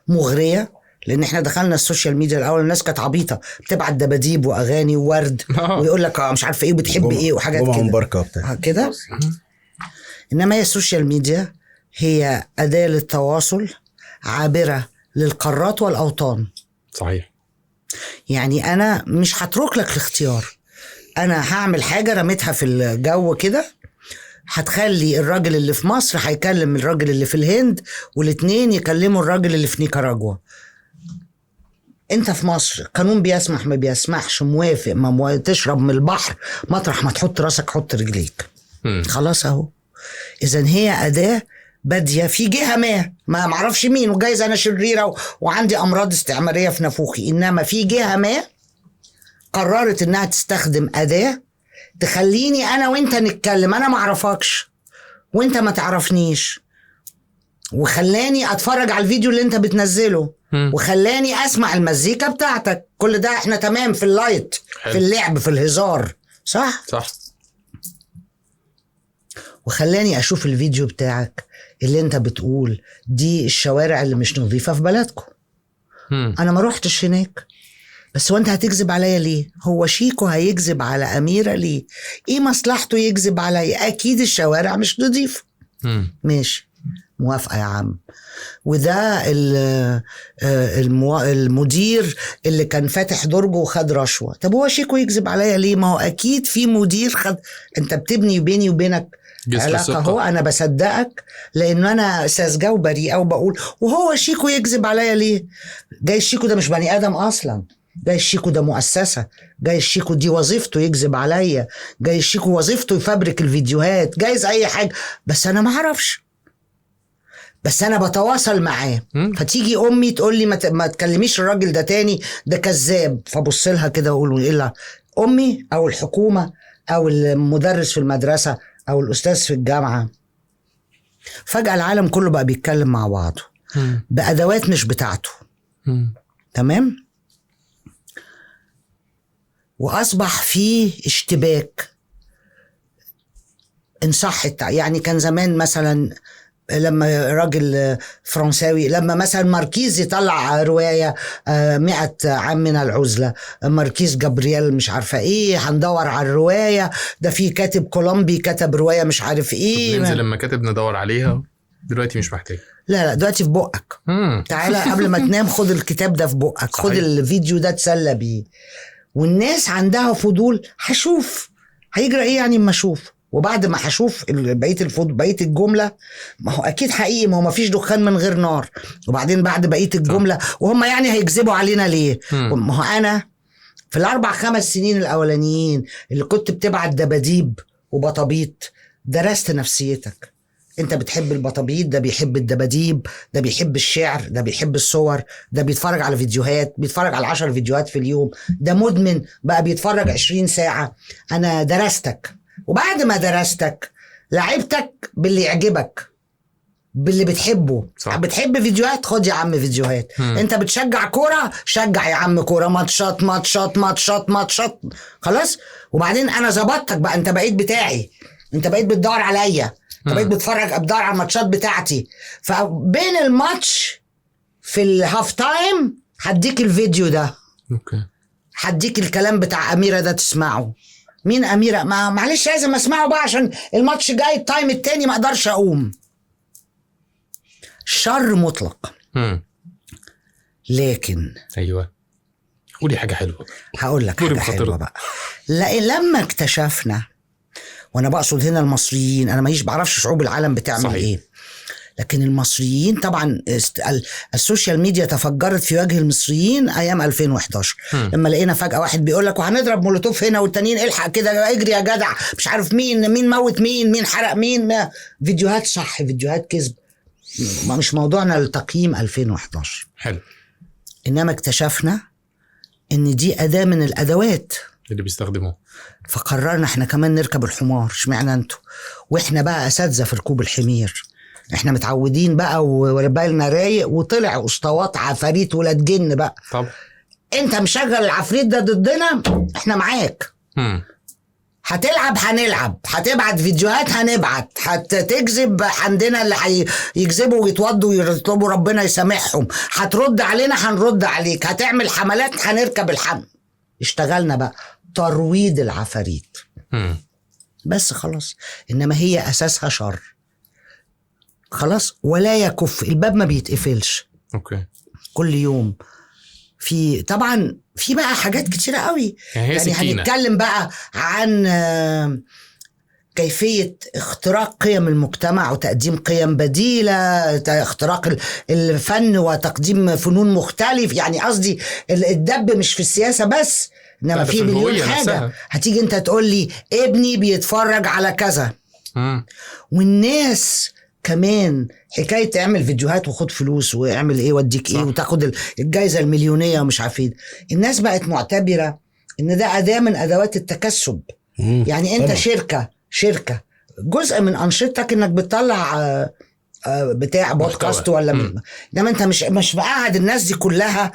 مغريه، لان احنا دخلنا السوشيال ميديا الاول الناس كانت عبيطه بتبعت دباديب واغاني وورد ويقول لك مش عارفه ايه بتحب ايه وحاجات كده. انما هي السوشيال ميديا هي اداه للتواصل عابره للقارات والاوطان. صحيح. يعني انا مش هترك لك الاختيار، انا هعمل حاجه رميتها في الجو كده هتخلي الراجل اللي في مصر هيكلم الراجل اللي في الهند، والاتنين يكلموا الراجل اللي في نيكاراجوا. انت في مصر قانون بيسمح ما بيسمحش، موافق ما تشرب من البحر، مطرح ما تحط راسك حط رجليك. خلاص اهو. اذا هي اداه باديه في جهه ما معرفش مين، وجايز انا شريره وعندي امراض استعماريه في نافوخي، انما في جهه ما قررت انها تستخدم اداه تخليني انا وانت نتكلم، انا ما اعرفكش وانت ما تعرفنيش، وخلاني اتفرج على الفيديو اللي انت بتنزله، وخلاني اسمع المزيكا بتاعتك. كل ده احنا تمام في اللايت، في اللعب، في الهزار، صح؟ وخلاني اشوف الفيديو بتاعك اللي انت بتقول دي الشوارع اللي مش نظيفة في بلدكم. انا ما روحتش هناك، بس وانت هتكذب عليا ليه؟ هو شيكو هيكذب على أميرة ليه؟ ايه مصلحته يكذب عليا؟ اكيد الشوارع مش نظيفة. ماشي، موافقة يا عم. وده المدير اللي كان فاتح درجه وخد رشوة. طب هو شيكو يكذب عليا ليه؟ ما هو اكيد في مدير خد. انت بتبني بيني وبينك علاقة، هو انا بصدقك لان انا ساذجة وبريئة وبقول، وهو شيكو يكذب عليا ليه؟ جاي الشيكو ده مش بني ادم اصلا، جاي الشيكو ده مؤسسة، جاي الشيكو دي وظيفته يكذب عليا، جاي الشيكو وظيفته يفبرك الفيديوهات، جايز اي حاجة، بس انا ما اعرفش، بس انا بتواصل معاه. فتيجي امي تقول لي ما تكلميش الراجل ده تاني، ده كذاب. فبص لها كده واقول ايه، امي او الحكومة او المدرس في المدرسة او الاستاذ في الجامعة. فجأة العالم كله بقى بيتكلم مع بعضه بأدوات مش بتاعته. تمام. واصبح فيه اشتباك ان صح. يعني كان زمان مثلا لما راجل فرنساوي، لما مثلا ماركيز يطلع رواية 100 عام من العزلة، ماركيز جابرييل مش عارفة ايه، هندور على الرواية ده، في كاتب كولومبي كتب رواية مش عارف ايه، ننزل لما كاتب ندور عليها. دلوقتي مش محتاج. لا دلوقتي في بقك. تعالى قبل ما تنام خد الكتاب ده في بقك. صحيح. خد الفيديو ده تسلى بيه. والناس عندها فضول، هشوف هيجرى ايه يعني اما اشوف؟ وبعد ما هشوف بقيه الجمله، ما هو اكيد حقيقي، ما هو ما فيش دخان من غير نار. وبعدين بعد بقيه الجمله وهم يعني هيكذبوا علينا ليه؟ ما هو انا في 4-5 سنين الاولانيين اللي كنت بتبعت دباديب وبطابيط درست نفسيتك. انت بتحب البطابيط، ده بيحب الدباديب، ده بيحب الشعر، ده بيحب الصور، ده بيتفرج على فيديوهات، بيتفرج على 10 فيديوهات في اليوم، ده مدمن بقى بيتفرج 20 ساعة. انا درستك، وبعد ما درستك لعبتك باللي يعجبك، باللي بتحبه. صح. بتحب فيديوهات، خد يا عم فيديوهات. انت بتشجع كورة، شجع يا عم كورة، ماتشات ماتشات ماتشات ماتشات، خلاص. وبعدين انا ظبطتك بقى، انت بقيت بتاعي، انت بقيت بتدور عليا، انت بقيت بتدور على الماتشات بتاعتي. فبين الماتش في الهاف تايم هديك الفيديو ده، اوكي، هديك الكلام بتاع أميرة ده تسمعه. مين أميرة؟ معلش لازم اسمعه بقى عشان الماتش جاي التايم التاني ما اقدرش اقوم. شر مطلق. لكن ايوه، قولي حاجه حلوه. هقول لك حاجه حلوه بقى. لما اكتشفنا، وانا بقصد هنا المصريين، انا ماليش بعرفش شعوب العالم بتعمل صحيح. ايه، لكن المصريين طبعا السوشيال ميديا تفجرت في وجه المصريين ايام 2011 لما لقينا فجأة واحد بيقول لك وهنضرب مولوتوف هنا، والتانيين الحق كده اجري يا جدع، مش عارف مين موت مين حرق مين، فيديوهات صح، فيديوهات كذب. مش موضوعنا التقييم 2011. حلو. انما اكتشفنا ان دي أداة من الأدوات اللي بيستخدموه، فقررنا احنا كمان نركب الحمار. اشمعنى انتوا واحنا بقى اساتذه في ركوب الحمير؟ احنا متعودين بقى وبالنا رايق، وطلع اسطوات عفاريت ولاد جن بقى. طب انت مشغل العفريت ده ضدنا، احنا معاك. هتلعب هنلعب، هتبعت فيديوهات هنبعت، هتكذب عندنا اللي هيكذبوا ويتوضوا ويطلبوا ربنا يسامحهم، هترد علينا هنرد عليك، هتعمل حملات هنركب الحمل. اشتغلنا بقى ترويض العفاريت بس خلاص. انما هي اساسها شر خلاص، ولا يكف الباب، ما بيتقفلش. اوكي، كل يوم في طبعا في بقى حاجات كتيرة قوي. يعني هنتكلم بقى عن كيفية اختراق قيم المجتمع وتقديم قيم بديلة، اختراق الفن وتقديم فنون مختلف. يعني قصدي الدب مش في السياسة بس، انما في مليون حاجة نفسها. هتيجي انت تقول لي ابني بيتفرج على كذا، والناس كمان حكاية تعمل فيديوهات وخد فلوس واعمل ايه واديك ايه وتاخد الجايزة المليونية ومش عارفين. الناس بقت معتبرة ان ده أداة من أدوات التكسب. يعني انت شركة جزء من أنشطتك انك بتطلع بتاع بودكاست ولا انما انت مش مقعد الناس دي كلها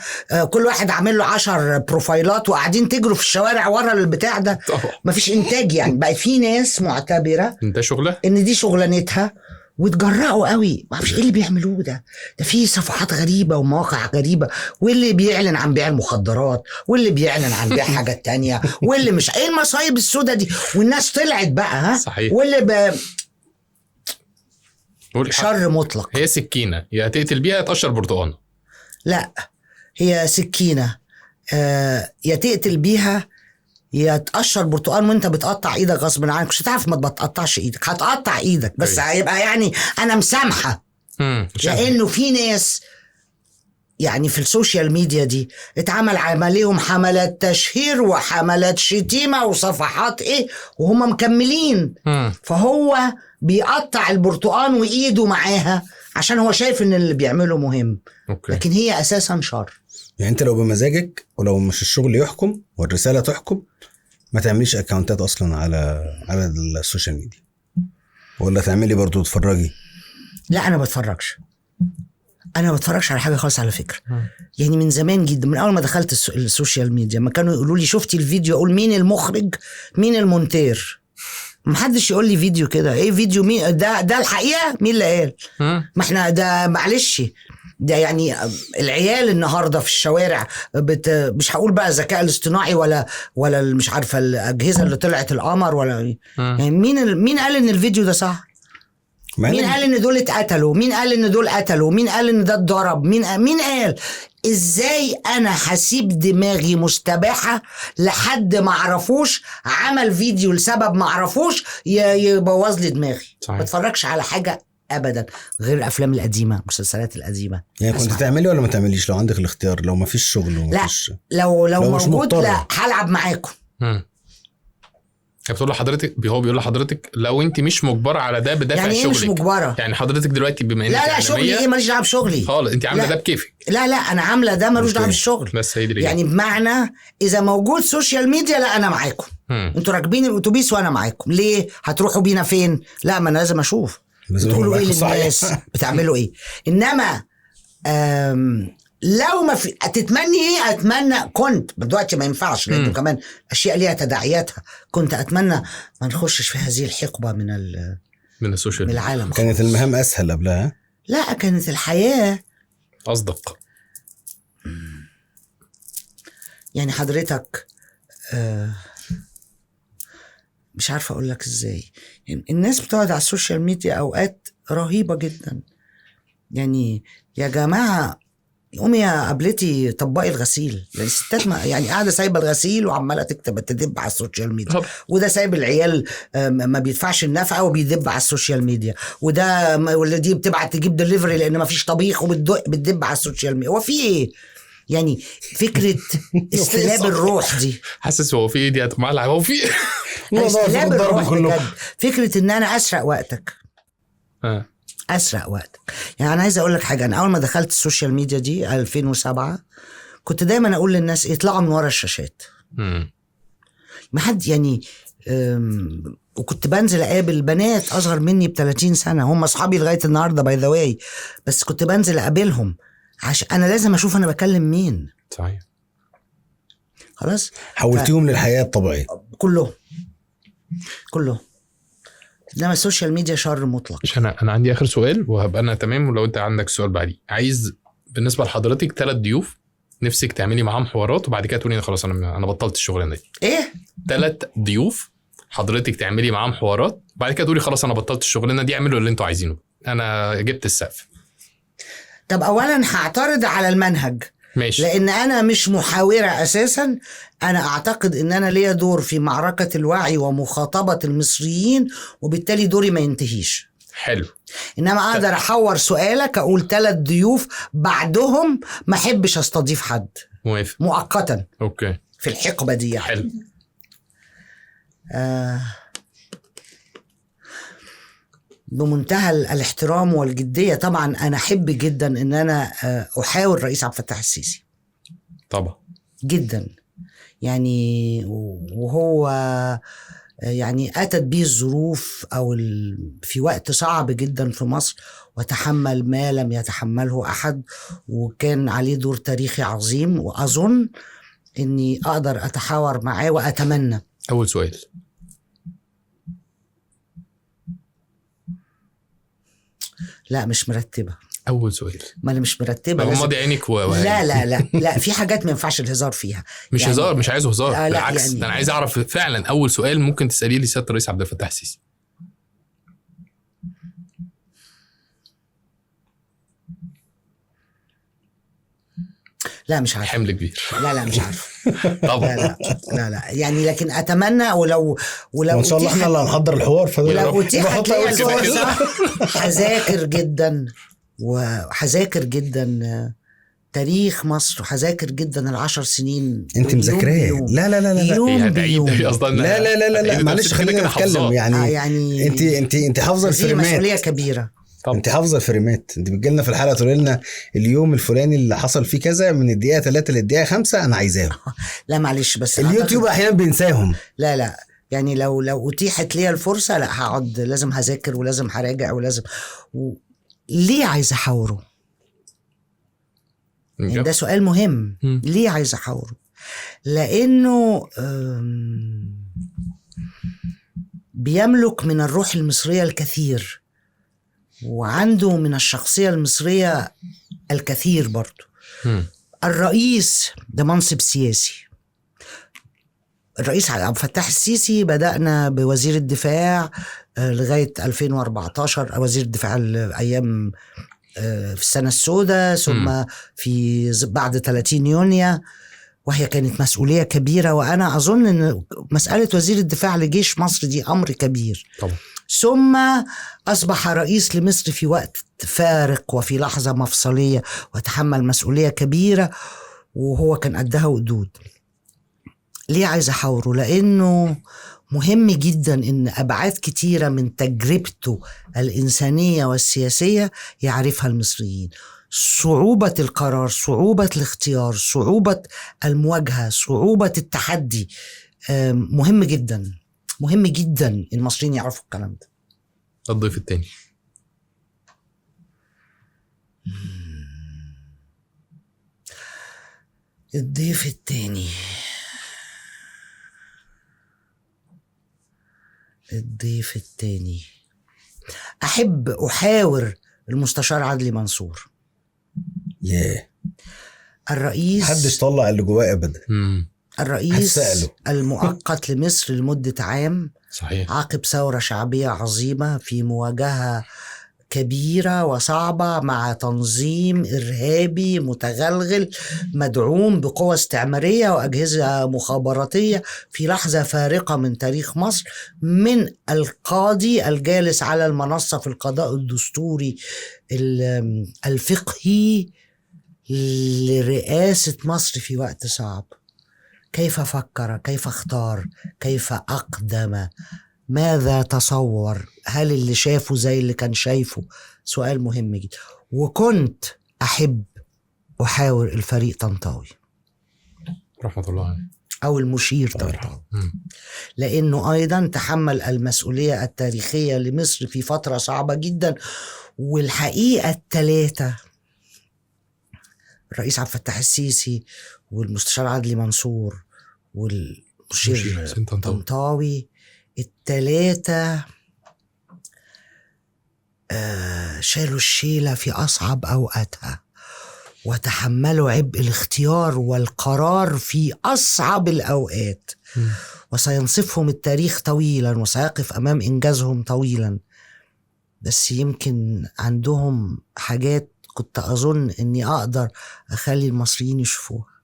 كل واحد عامل له 10 بروفايلات وقاعدين تجروا في الشوارع ورا البتاع ده. مفيش انتاج. يعني بقى في ناس معتبرة ده شغله، ان دي شغلانتها، وتجرأوا قوي. ما اعرفش ايه اللي بيعملوه ده في صفحات غريبة ومواقع غريبة، واللي بيعلن عن بيع المخدرات، واللي بيعلن عن بيع حاجات تانية، واللي مش ايه المصايب السودة دي. والناس طلعت بقى صحيح. واللي شر مطلق. هي سكينة يا تقتل بيها تقشر برتقانة. لا، هي سكينة يا تقتل بيها يا تقشر برتقان وانت بتقطع ايدك غصب عنك. مش هتعرف ما تقطعش ايدك، هتقطع ايدك بس هيبقى يعني انا مسامحة. لانه في ناس يعني في السوشيال ميديا دي اتعمل عليهم حملات تشهير وحملات شتيمة وصفحات ايه وهم مكملين. فهو بيقطع البرتقان وايده معاها عشان هو شايف ان اللي بيعمله مهم. لكن هي اساسا شر. يعني انت لو بمزاجك ولو مش الشغل يحكم والرسالة تحكم ما تعمليش اكاونتات اصلا على السوشيال ميديا، ولا تعملي برضو تتفرجي؟ لا انا بتفرجش على حاجه خالص على فكره. يعني من زمان جدا، من اول ما دخلت السوشيال ميديا ما كانوا يقولوا لي شفتي الفيديو، اقول مين المخرج مين المونتير. محدش يقول لي فيديو كده ايه فيديو مين ده الحقيقه مين اللي قال. ما احنا ده معلش ده يعني العيال النهارده في الشوارع مش هقول بقى الذكاء الاصطناعي ولا مش عارفه الاجهزه اللي طلعت القمر ولا يعني مين قال ان الفيديو ده صح؟ مين قال ان دول اتقتلوا؟ مين قال ان دول قتلوا؟ مين قال ان ده اتضرب؟ مين قال؟ ازاي انا هسيب دماغي مستباحة لحد ما اعرفوش عمل فيديو لسبب ما اعرفوش يبوظ لي دماغي؟ ما اتفرجش على حاجة ابدا غير الافلام القديمه، المسلسلات القديمه. يعني كنت تعملي ولا ما تعمليش لو عندك الاختيار، لو ما فيش شغل وما فيش؟ لا لو موجود لا هلعب معاكم. بتقول لحضرتك، هو بيقول لحضرتك لو انت مش مجبره على ده بدافع يعني شغلك. مش مجبره يعني حضرتك دلوقتي بما انك لا شغلي ايه؟ ماليش دعوه بشغلي خالص، انت عامله ده بكيفك. لا انا عامله ده ملوش دعوه بالشغل، بس هي دي يعني بمعنى اذا موجود سوشيال ميديا لا انا معاكم. انتوا راكبين الاتوبيس وانا معاكم. ليه؟ هتروحوا بينا فين؟ لا ما انا لازم اشوف بتقولوا ايه للناس، بتعملوا ايه. انما لو ما في تتمني ايه؟ اتمنى كنت دلوقتي ما ينفعش لانه كمان اشياء ليها تداعياتها. كنت اتمنى ما نخشش في هذه الحقبه من السوشيال من العالم. كانت المهام اسهل قبلها. لا كانت الحياه اصدق. يعني حضرتك مش عارفه اقول لك ازاي. الناس بتقعد على السوشيال ميديا اوقات رهيبه جدا. يعني يا جماعه قومي يا قبلتي طبقي الغسيل. يعني الستات يعني قاعده سايبه الغسيل وعماله تدب على السوشيال ميديا، وده سايب العيال ما بيدفعش النفقه وبيدب على السوشيال ميديا، وده والدي بتبعت تجيب دليفري لان ما فيش طبيخ وبتدب على السوشيال ميديا. هو في ايه يعني؟ فكره استلاب الروح دي. حاسس هو في ايه دي هتملع؟ هو في استلاب الروح بجد. فكره ان انا اسرق وقتك. اسرق وقتك. يعني انا عايز اقول لك حاجه. انا اول ما دخلت السوشيال ميديا دي 2007 كنت دايما اقول للناس اطلعوا من ورا الشاشات. ما حد يعني وكنت بنزل اقابل بنات اصغر مني ب30 سنه، هم اصحابي لغايه النهارده باي ذا واي، بس كنت بنزل اقابلهم عشان انا لازم اشوف انا بكلم مين. صحيح. خلاص حولتيهم للحياه الطبيعيه كله. انما السوشيال ميديا شر مطلق. مش انا عندي اخر سؤال وهبقى انا تمام، ولو انت عندك سؤال بعديه. عايز بالنسبه لحضرتك 3 ضيوف نفسك تعملي معاهم حوارات وبعد كده تقولي خلاص انا بطلت الشغلانه دي. ايه 3 ضيوف حضرتك تعملي معاهم حوارات وبعد كده تقولي خلاص انا بطلت الشغلانه دي، اعملوا اللي انتوا عايزينه، انا جبت السقف. طب اولا هعترض على المنهج. ماشي. لان انا مش محاورة اساسا. انا اعتقد ان انا ليا دور في معركة الوعي ومخاطبة المصريين، وبالتالي دوري ما ينتهيش. حلو. انما اقدر احور سؤالك اقول 3 ضيوف بعدهم ما احبش استضيف حد. موافق. مؤقتا. اوكي. في الحقبة دي يعني. حلو. بمنتهى الاحترام والجدية طبعا أنا أحب جدا أن أنا أحاور رئيس عبد الفتاح السيسي طبعا جدا. يعني وهو يعني أتت به الظروف أو في وقت صعب جدا في مصر وتحمل ما لم يتحمله أحد، وكان عليه دور تاريخي عظيم، وأظن أني أقدر أتحاور معاه وأتمنى. أول سؤال. لا مش مرتبة. أول سؤال. ما أنا مش مرتبة. لازم ماضي عينك لا في حاجات ما ينفعش الهزار فيها. مش يعني هزار، مش عايزه هزار، بالعكس يعني أنا عايز أعرف فعلا. أول سؤال ممكن تسأليه لسيادة الرئيس عبد الفتاح السيسي. لا مش عارف. حمل كبير. لا مش عارف. طبعا. لا يعني لكن اتمنى ولو ان شاء الله احنا اللي هنحضر الحوار. ولو اتيحت لي الفرصه هذاكر جدا تاريخ مصر، وهذاكر جدا ال10 سنين. انت مذاكراه؟ لا لا معلش خلينا نتكلم. يعني انت حافظه الفريمات. مسؤوليه كبيره. انت حافظه الفريمات. انت بتجيلنا في الحلقه تقول لنا اليوم الفلاني اللي حصل فيه كذا من الدقيقه 3 للدقيقه 5 انا عايزاه. لا معلش بس اليوتيوب احيانا بينساهم. لا يعني لو اتيحت لي الفرصه لا هقعد، لازم هذاكر ولازم هراجع ولازم ليه عايز احاوره؟ يعني ده سؤال مهم. ليه عايز احاوره؟ لانه بيملك من الروح المصريه الكثير، وعنده من الشخصيه المصريه الكثير برضو. الرئيس ده منصب سياسي، الرئيس عبد الفتاح السيسي بدأنا بوزير الدفاع لغاية 2014 وزير الدفاع أيام في السنة السوداء، ثم في بعد 30 يونيو، وهي كانت مسؤولية كبيرة. وأنا أظن أن مسألة وزير الدفاع لجيش مصر دي أمر كبير طبعا. ثم أصبح رئيس لمصر في وقت فارق وفي لحظة مفصلية، وتحمل مسؤولية كبيرة وهو كان قدها وقدود. ليه عايز أحاوره؟ لأنه مهم جدا إن أبعاد كتيرة من تجربته الإنسانية والسياسية يعرفها المصريين. صعوبة القرار، صعوبة الاختيار، صعوبة المواجهة، صعوبة التحدي، مهم جدا، مهم جدا المصريين يعرفوا الكلام ده. الضيف التاني. الضيف التاني، الضيف التاني أحب أحاور المستشار عدلي منصور. الرئيس محدش طلع اللي جواه أبدا. الرئيس المؤقت لمصر لمدة عام، صحيح. عقب ثورة شعبية عظيمة في مواجهة كبيرة وصعبة مع تنظيم إرهابي متغلغل مدعوم بقوى استعمارية وأجهزة مخابراتية في لحظة فارقة من تاريخ مصر، من القاضي الجالس على المنصة في القضاء الدستوري الفقهي لرئاسة مصر في وقت صعب. كيف فكر؟ كيف اختار؟ كيف أقدم؟ ماذا تصور؟ هل اللي شافه زي اللي كان شايفه؟ سؤال مهم جدا. وكنت أحب أحاور الفريق طنطاوي رحمة الله عليه، أو المشير طنطاوي، لأنه أيضا تحمل المسؤولية التاريخية لمصر في فترة صعبة جدا. والحقيقة الثلاثة، الرئيس عبد الفتاح السيسي والمستشار عدلي منصور والمشير طنطاوي، الثلاثة شالوا الشيلة في أصعب أوقاتها، وتحملوا عبء الاختيار والقرار في أصعب الأوقات. وسينصفهم التاريخ طويلا وسيقف أمام إنجازهم طويلا. بس يمكن عندهم حاجات كنت أظن أني أقدر أخلي المصريين يشوفوها.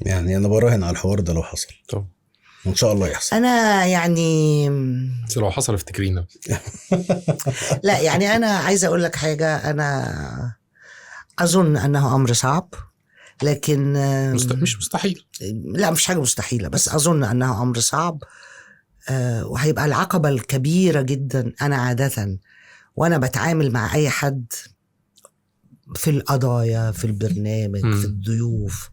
يعني أنا براهن على الحوار ده لو حصل. طب إن شاء الله يحصل. أنا يعني لو حصل افتكرينا. لا يعني أنا عايزة أقول لك حاجة، أنا أظن أنه أمر صعب، لكن مش مستحيل. لا مش حاجة مستحيلة، بس أظن أنه أمر صعب. وهيبقى العقبة الكبيرة جدا. أنا عادة وأنا بتعامل مع أي حد في القضايا، في البرنامج، في الضيوف،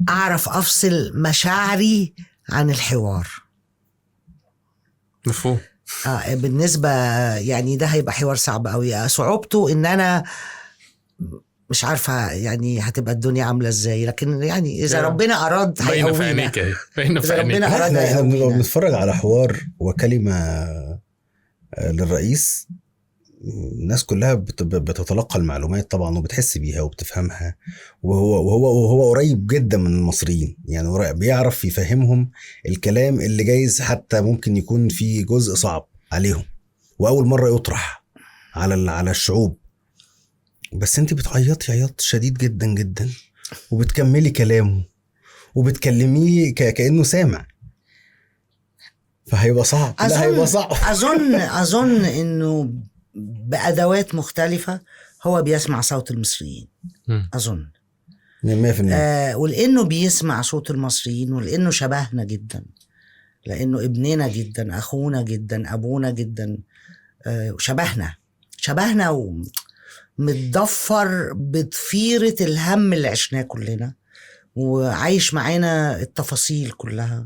أعرف أفصل مشاعري عن الحوار. مفهوم. بالنسبة يعني ده هيبقى حوار صعب قوي. صعوبته إن أنا مش عارفة يعني هتبقى الدنيا عاملة ازاي، لكن يعني إذا ربنا أراد هيقوينا. باينة في عينيك. احنا بنتفرج على حوار وكلمة للرئيس، الناس كلها بتتلقى المعلومات طبعا وبتحس بيها وبتفهمها، وهو قريب جدا من المصريين، يعني بيعرف يفهمهم الكلام اللي جايز حتى ممكن يكون في جزء صعب عليهم وأول مرة يطرح على الشعوب. بس انت بتعيطي عياط شديد جدا جدا وبتكملي كلامه وبتكلميه كأنه سامع، فهيبقى صعب. لا هيبقى صعب. أظن إنه بأدوات مختلفة هو بيسمع صوت المصريين. أظن 100%. ولأنه بيسمع صوت المصريين، ولأنه شبهنا جدا، لأنه ابننا جدا، أخونا جدا، أبونا جدا، شبهنا ومتضفر بضفيرة الهم اللي عشناه كلنا، وعايش معانا التفاصيل كلها.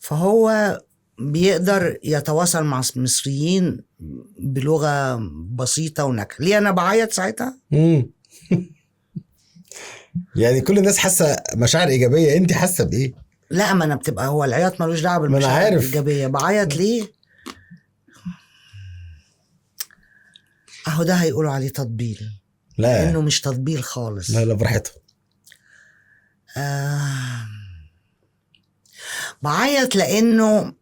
فهو بيقدر يتواصل مع المصريين بلغة بسيطة ونكهة. ليه أنا بعيط ساعتها؟ يعني كل الناس حاسة مشاعر إيجابية، أنت حاسة بإيه؟ لا، ما أنا بتبقى هو العياط ملوش دعوة بالمشاعر الإيجابية. بعيط ليه؟ أهو ده هيقولوا عليه تطبيل. لا انه مش تطبيل خالص. لا براحته. بعيط لانه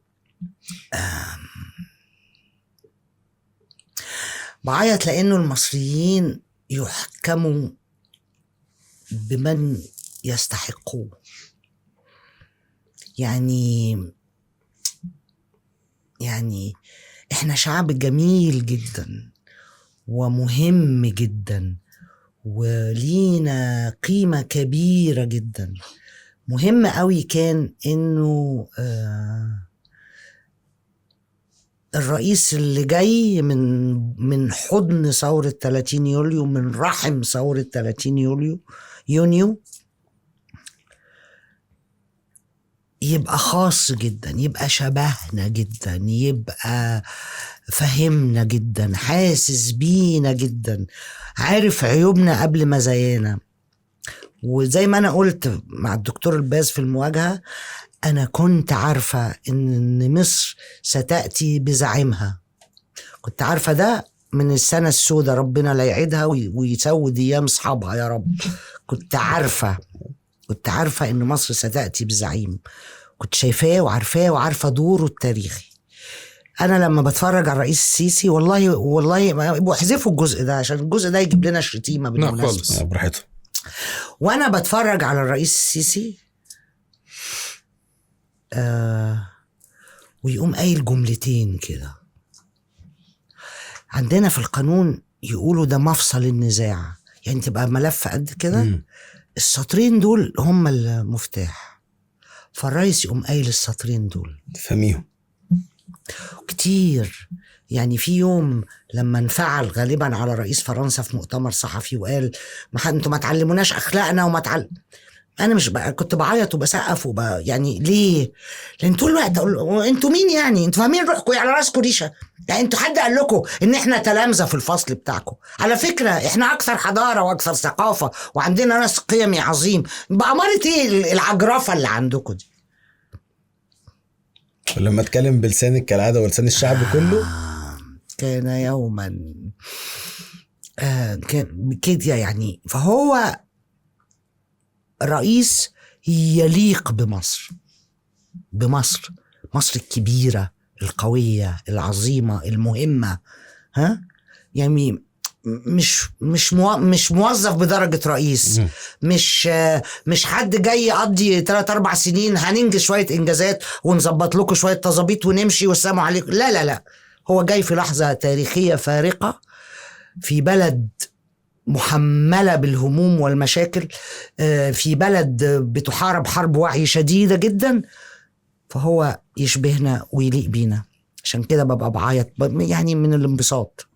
بعيط لانه المصريين يحكموا بمن يستحقوه. يعني احنا شعب جميل جدا ومهم جدا ولينا قيمة كبيرة جدا. مهم قوي كان انه الرئيس اللي جاي من حضن ثورة 30 يوليو، من رحم ثورة 30 يونيو، يبقى خاص جدا، يبقى شبهنا جدا، يبقى فهمنا جدا، حاسس بينا جدا، عارف عيوبنا قبل مزايانا. وزي ما أنا قلت مع الدكتور الباز في المواجهة، أنا كنت عارفة إن مصر ستأتي بزعيمها. كنت عارفة ده من السنة السوداء، ربنا لا يعيدها ويسود أيام أصحابها يا رب. كنت عارفة إن مصر ستأتي بزعيم، كنت شايفاه وعارفة دوره التاريخي. أنا لما بتفرج على الرئيس السيسي والله بحذفوا الجزء ده عشان الجزء ده يجيب لنا شتيمة بالمناسبة. براحته. وأنا بتفرج على الرئيس السيسي ويقوم قايل جملتين كده. عندنا في القانون يقولوا ده مفصل النزاع، يعني تبقى ملف قد كده، السطرين دول هم المفتاح. فالرئيس يقوم قايل السطرين دول تفهميهم كتير. يعني في يوم لما انفعل غالبا على رئيس فرنسا في مؤتمر صحفي وقال انتوا ما تعلموناش اخلاقنا انا مش كنت بعيط وبسقف يعني ليه؟ لان طول الوقت اقول انتوا مين يعني؟ انتوا فاهمين روحكم على راسكم ريشه؟ يعني انتوا حد قال لكم ان احنا تلامذه في الفصل بتاعكم؟ على فكره احنا اكثر حضاره واكثر ثقافه وعندنا ناس قيمي عظيم. بأمارة ايه العجرفه اللي عندكم دي؟ ولما اتكلم بلسانك كالعاده ولسان الشعب كله، كان يوما كان كده يعني. فهو رئيس يليق بمصر الكبيرة القوية العظيمة المهمة. يعني مش موظف بدرجة رئيس، مش حد جاي يقضي 3-4 سنين هننجز شوية إنجازات ونظبط لكم شوية تظابيط ونمشي والسلام عليكم. لا، هو جاي في لحظة تاريخية فارقة في بلد محملة بالهموم والمشاكل، في بلد بتحارب حرب وعي شديدة جدا. فهو يشبهنا ويليق بينا، عشان كده ببقى بعيط يعني من الانبساط.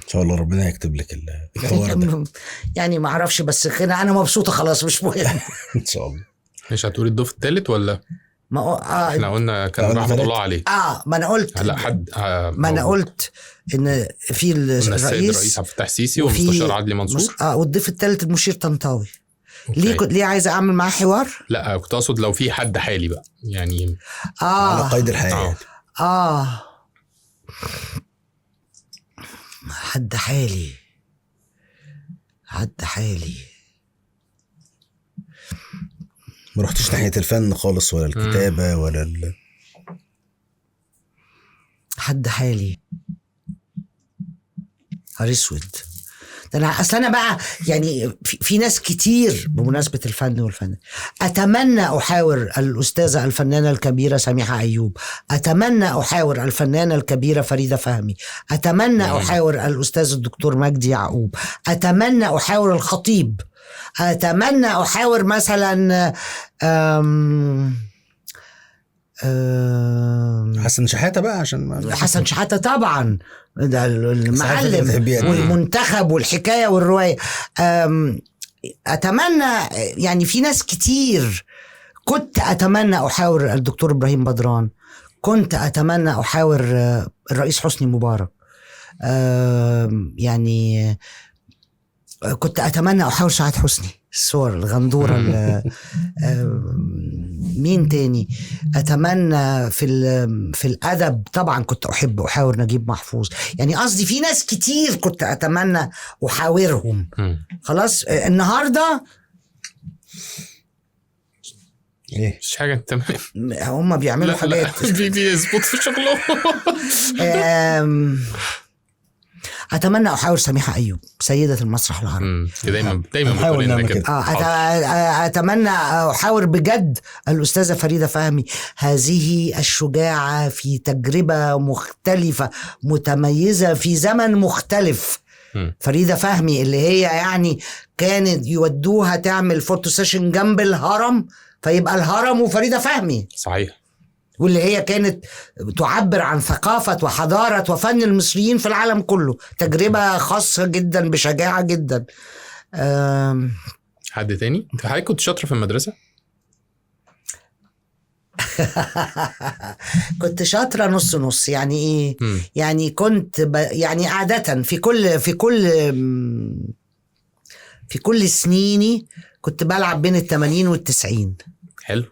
ان شاء الله ربنا يكتب لك الحوار ده. يعني ما اعرفش، بس انا مبسوطة خلاص مش مهم. ان شاء الله. مش هتقولي الضيف الثالث ولا؟ احنا قلنا كان رحمة الله عليه. ما انا قلت لا حد ما انا قلت ان في الرئيس عبد الفتاح السيسي والمستشار عدلي منصور والضيف الثالث المشير طنطاوي. ليه عايز اعمل معاه حوار؟ لا كنت اقصد لو في حد حالي بقى يعني على قيد الحياة. حد حالي ما رحتش ناحية الفن خالص ولا الكتابة ولا حد حالي اسود. اصل انا بقى يعني في ناس كتير بمناسبة الفن والفن. اتمنى احاور الاستاذة الفنانة الكبيرة سميحة ايوب، اتمنى احاور الفنانة الكبيرة فريدة فهمي، اتمنى احاور الاستاذ الدكتور مجدي يعقوب، اتمنى احاور الخطيب، اتمنى احاور مثلا حسن شحاتة بقى، عشان حسن شحاتة طبعا ده المعلم والمنتخب والحكاية والرواية. أتمنى يعني في ناس كتير. كنت أتمنى أحاور الدكتور إبراهيم بدران، كنت أتمنى أحاور الرئيس حسني مبارك. يعني كنت اتمنى احاور سعاد حسني، الصور الغندوره مين تاني اتمنى في الادب؟ طبعا كنت احب احاور نجيب محفوظ. يعني قصدي في ناس كتير كنت اتمنى احاورهم. خلاص النهارده ايه مش حاجه تمام، هم بيعملوا حاجات بيظبط في شغلهم. اتمنى احاور سميحه ايوب سيده المسرح العربي. دايما بقول لنا كده. اتمنى احاور بجد الاستاذه فريده فهمي، هذه الشجاعه في تجربه مختلفه متميزه في زمن مختلف. فريده فهمي اللي هي يعني كانت يودوها تعمل فوتو سيشن جنب الهرم، فيبقى الهرم وفريده فهمي. صحيح. واللي هي كانت تعبر عن ثقافة وحضارة وفن المصريين في العالم كله. تجربة خاصة جدا بشجاعة جدا. حد تاني؟ انت حضرتك كنت شاطرة في المدرسة؟ كنت شاطرة نص نص. يعني ايه؟ يعني كنت يعني عادة في كل سنيني كنت بلعب بين 80 وال90. حلو.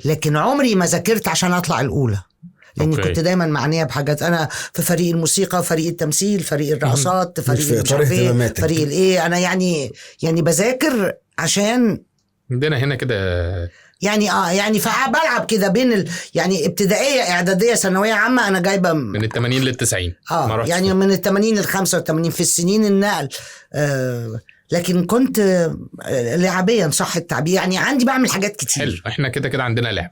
لكن عمري ما ذاكرت عشان اطلع الاولى، لاني كنت دايما معنيه بحاجات. انا في فريق الموسيقى، فريق التمثيل، فريق الرقصات، فريق فريق الايه. انا يعني بذاكر عشان عندنا هنا كده يعني فبلعب كده بين يعني ابتدائيه اعداديه ثانويه عامه. انا جايبه من 80 لل90. يعني من 80 ل85 في السنين النقل. لكن كنت لعبيا صح التعبير، يعني عندي بعمل حاجات كتير. حلو. احنا كده عندنا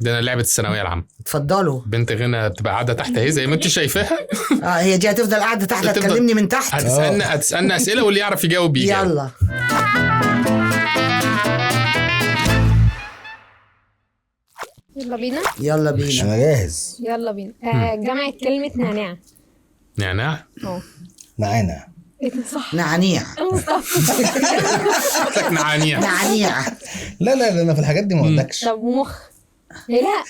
لعبة الثانوية العامة. اتفضلوا. بنت غنى بتبقى قاعدة تحت اهي زي ما انت شايفاها. هي دي هتفضل قاعدة تحت هتكلمني من تحت. هتسألنا أسئلة واللي يعرف يجاوب بيجاوب. يلا بينا. يلا بينا. انا جاهز. يلا بينا. جمعت كلمة نعناع. نعناع. نعناع. صح. نعنيع. نعنيع. لا انا في الحاجات دي ما اقولكش. طب مخ. لا.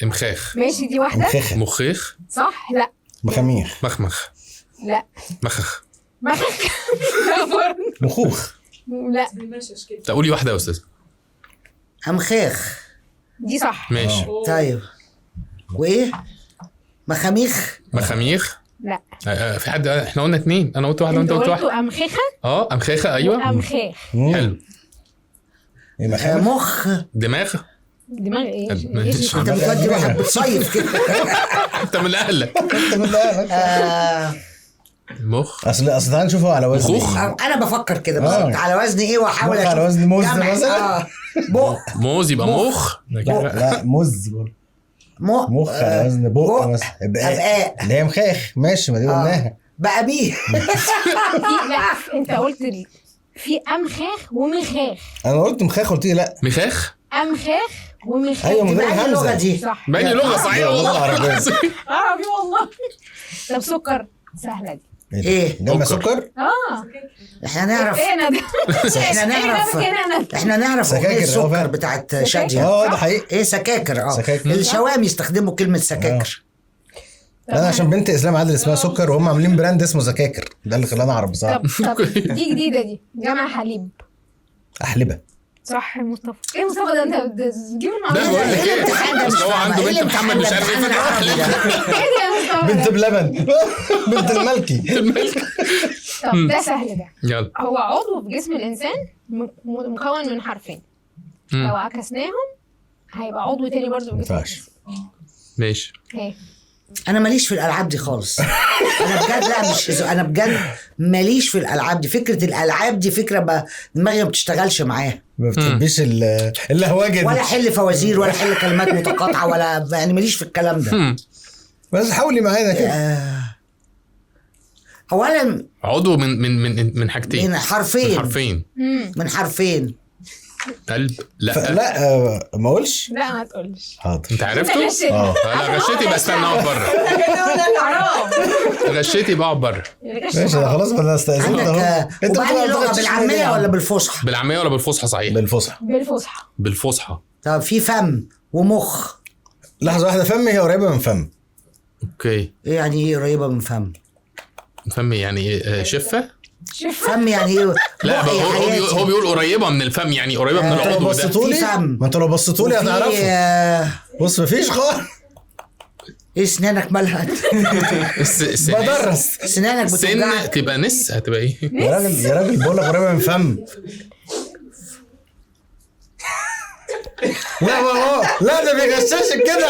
امخاخ. ماشي دي واحدة. مخيخ. صح. لا. مخاميخ. مخمخ. لا. مخخ. مخوخ. لا. تقولي واحدة يا أستاذ. امخاخ. دي صح. ماشي. طيب وايه؟ مخاميخ. لا. في حد احنا قلنا 2. انا قلت واحده وانت قلت واحده. امخيخه. امخيخه. ايوه امخاخ. حلو. مخ. دماغ ايه؟ انت بتودي واحد بتصيف كده. انت من اهلك. مخ. اصل تعالى نشوفه على وزن مخوخ. انا بفكر كده بالظبط على وزن ايه واحاول على وزن موز مثلا. موز يبقى مخ. لا موز مخ على وزن بق مثلا. ابقاء اللي هي مخاخ. ماشي ما دي قلناها بقى بيه. لا انت قلت في امخاخ ومخاخ. انا قلت مخاخ قلت لي لا امخاخ ومخاخ. ايوه من غير همزه. اللغه دي صح. باين لغه صحيحه والله. عربي والله. طب سكر سهله دي. ايه جنب سكر. احنا نعرف السكر بتاعت شادية. ده حقيقي. ايه سكاكر. الشوام يستخدموا كلمة سكاكر. انا عشان بنت اسلام عادل اسمها سكر وهم عاملين براند اسمه سكاكر، ده اللي خلاني اعرف بصراحه. طب دي جديده دي. جمع حليب. احلبه. صح. مصطفى. ايه مصطفى ده؟ انت بتجيب المعلومات. ده بقول لك ايه، بس هو عنده بنت محمد مش عارف ايه. بنت بلبن. بنت الملكي. طب ده سهل ده. يلا. هو عضو في جسم الانسان مكون من حرفين. لو عكسناهم هيبقى عضو تاني برضه في جسم الانسان. ماشي. انا ماليش في الالعاب دي خالص. انا بجد لا مش انا بجد ماليش في الالعاب دي. فكره الالعاب دي فكره دماغي ما بتشتغلش معاها. ما بتحبيش اللهوجه دي ولا حل فوازير ولا حل كلمات متقاطعه ولا يعني ماليش في الكلام ده. بس حاولي معانا كده. اولا عضو من حاجتين. من حرفين. قلب. لا ما اقولش. لا ما تقولش. حاضر. انت عرفته؟ لا غشيتي. بس استنى اقعد بره. غشيتي بقى اقعد بره. ماشي خلاص بدنا نستأذن. انت بتقول لغه بالعاميه ولا بالفصحى؟ بالعاميه ولا بالفصحى؟ صحيح بالفصحى. طب في فم ومخ. لحظه واحده. فم هي قريبه من فم. اوكي. ايه يعني ايه قريبه من فم؟ فم يعني شفه. فم يعني ايه؟ لا هو بيقول قريبه من الفم، يعني قريبه من العضو ده. ما انتوا لو بصيتوا لي هتعرفوا. بص مفيش خالص. ايه اسنانك مالها؟ بدرس اسنانك بتوجعك. تبقى نس، هتبقى ايه؟ يا راجل بقول لك قريبه من فم. لا ده بيغششك كده.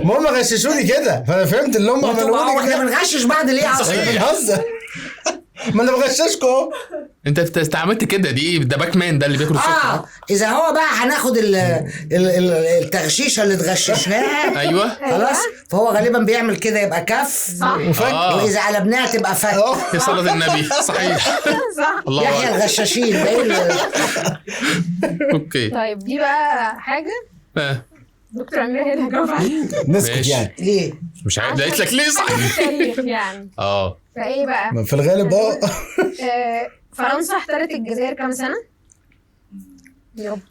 ما هم غششوني كده فانا فهمت اللي هم عملوا لي. احنا بنغشش بعض ليه اصلا؟ بنهزر. ما انا بغششكم اهو. انت استعملت كده، دي ده باك مان ده اللي بياكل السكر. اذا هو بقى هناخد التغشيشه اللي اتغششناها. ايوه خلاص، فهو غالبا بيعمل كده يبقى كف وفك. واذا قلبناها تبقى فك. في صلاة النبي صحيح. الله يحيى الغشاشين. اوكي طيب دي بقى حاجه دكتور امير هي اللي هجاوب عليها. نسكت يعني ليه؟ مش عارف قلت لك ليه صح. التاريخ يعني. فايه بقى في الغالب فرنسا احتلت الجزائر كام سنه؟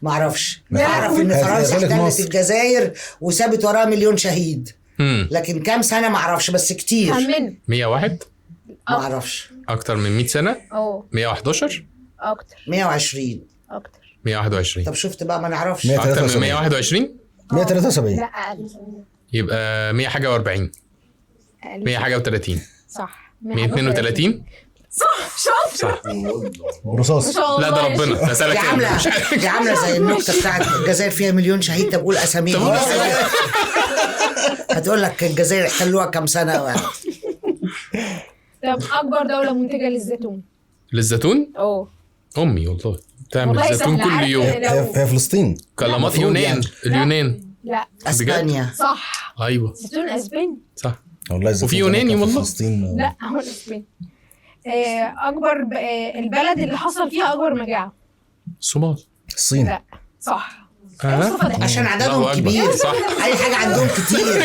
ما اعرفش. اعرف ان فرنسا احتلت الجزائر وسابت وراها مليون شهيد. لكن كام سنه ما اعرفش، بس كتير. 101. ما اعرفش. اكتر من 100 سنه. 111. اكتر. 120. اكتر. 121. طب شفت بقى ما نعرفش. اكتر من 121. 173. لا اقل. يبقى 100 حاجه و40. 100 حاجه و30. صح. 132. صح. صح. رصاص. لا ده ربنا ده سالك. دي عامله زي النكته بتاعت الجزائر فيها مليون شهيد. طب قول اساميهم. هتقول لك الجزائر احتلوها كام سنه يعني. طب اكبر دوله منتجه للزيتون؟ للزيتون؟ امي والله بتعمل الزيتون كل يوم. هي فلسطين. كلامات يونان. اليونان. لا اسبانيا. صح. ايوه زيتون اسباني. صح والله. وفي يوناني والله. فلسطين. لا هو اسباني. اكبر البلد اللي حصل فيها اكبر مجاعه؟ الصومال. الصين. لا صح. عشان عددهم كبير. صح. اي حاجه عندهم كتير.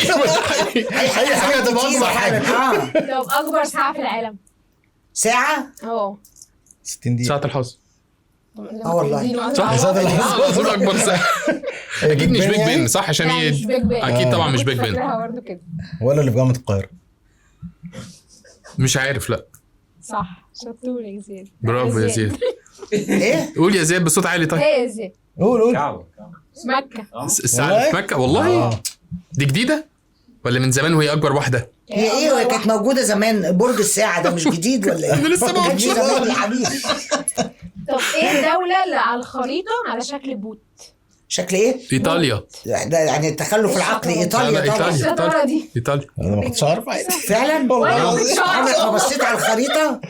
اي حاجه تبقى حاجه. طب اكبر ساعه في العالم؟ ساعه 60 دقيقه. ساعه الحظ. والله صح. ساعه الحظ اكبر ساعه. اكيد مش بيج بن صح عشان اكيد طبعا مش بيج بن ولا اللي في جامعه القاهره. مش عارف. لا صح. شطور يا زياد. برافو يا زياد. ايه قول يا زياد بصوت عالي. طيب ايه يا زياد؟ قول مكه. الساعه في مكه والله. دي جديده ولا من زمان وهي اكبر واحده؟ هي كانت موجوده زمان. برج الساعه ده مش جديد ولا ايه؟ انا لسه ما قلتش. طب ايه الدوله اللي على الخريطه على شكل بوت؟ شكل ايه؟ ايطاليا. ده يعني التخلف العقلي. ايطاليا طبعا. ايطاليا. انا ما كنتش عارف فعلا. عمرك ما بصيت على الخريطه؟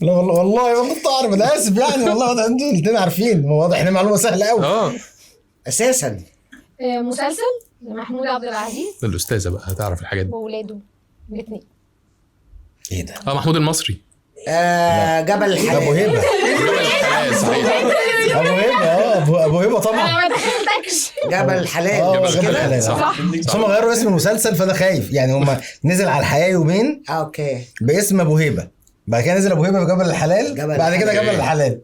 لا والله ما كنت اعرف. انا اسف يعني والله. ده انتوا الاثنين عارفين. واضح ان معلومه سهله قوي اساسا. مسلسل لمحمود عبد العزيز. الاستاذه بقى هتعرف الحاجات دي. واولاده الاثنين. ايه ده؟ محمود المصري. جبل الحلال. ابو هبه. جبل الحلال صحيح. ابو هبه. ابو هبه طبعا. انا ما دخلتكش. جبل الحلال. جبل الحلال صح. هم غيروا اسم المسلسل فانا خايف يعني. هم نزل على الحياه يومين اوكي باسم ابو هبه. بعد كده نزل ابو هبه في جبل الحلال. بعد كده جبل الحلال.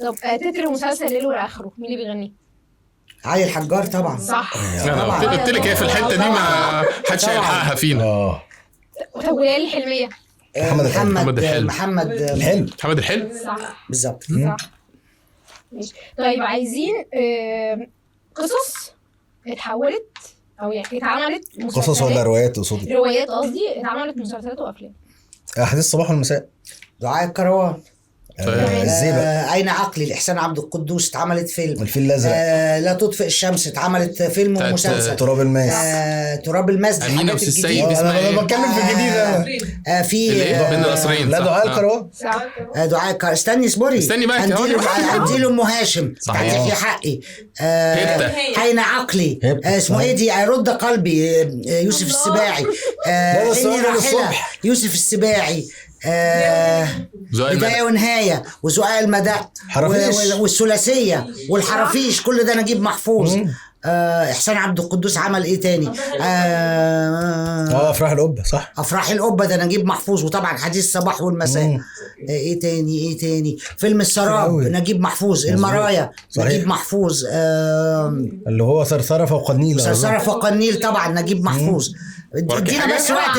طب تتر مسلسل ليل واخره مين اللي بيغنيه؟ علي الحجار طبعا. صح. انا قلت لك هي في الحته دي ما حدش هيلحقها فينا. طب وليالي الحلميه؟ محمد الحلو. محمد الحلو. صح بالظبط. صح. ماشي. طيب عايزين قصص اتحولت او يعني اتعملت قصص ولا روايات تقصدي؟ روايات قصدي اتعملت مسلسلات وافلام. احاديث الصباح والمساء. دعاء الكروان. الزيبق. أين عقلي لإحسان عبد القدوس اتعملت فيلم. الفيل الأزرق. لا تطفئ الشمس اتعملت فيلم ومسلسل. تراب الماس. تراب الماس. أمينة والسيد. أنا بتكلم في الجديد. في بين القصرين. لا دعاء الكروان. دعاء الكروان. استني بقى عندي له ام هاشم. تعطيك حقي. أين عقلي. اسمه ايه دي؟ رد قلبي. يوسف السباعي. إني راحلة. يوسف السباعي. بداية ونهاية وزقاق المدى والثلاثية والحرافيش. كل ده نجيب محفوظ. إحسان عبد القدوس عمل إيه تاني؟ أفراح القبة. صح. أفراح القبة ده نجيب محفوظ. وطبعا حديث الصباح والمساء. إيه تاني؟ فيلم السراب نجيب محفوظ. المرايا نجيب محفوظ. اللي هو ثرثرة فوق النيل. ثرثرة فوق النيل طبعا نجيب محفوظ. ادينا بس وقت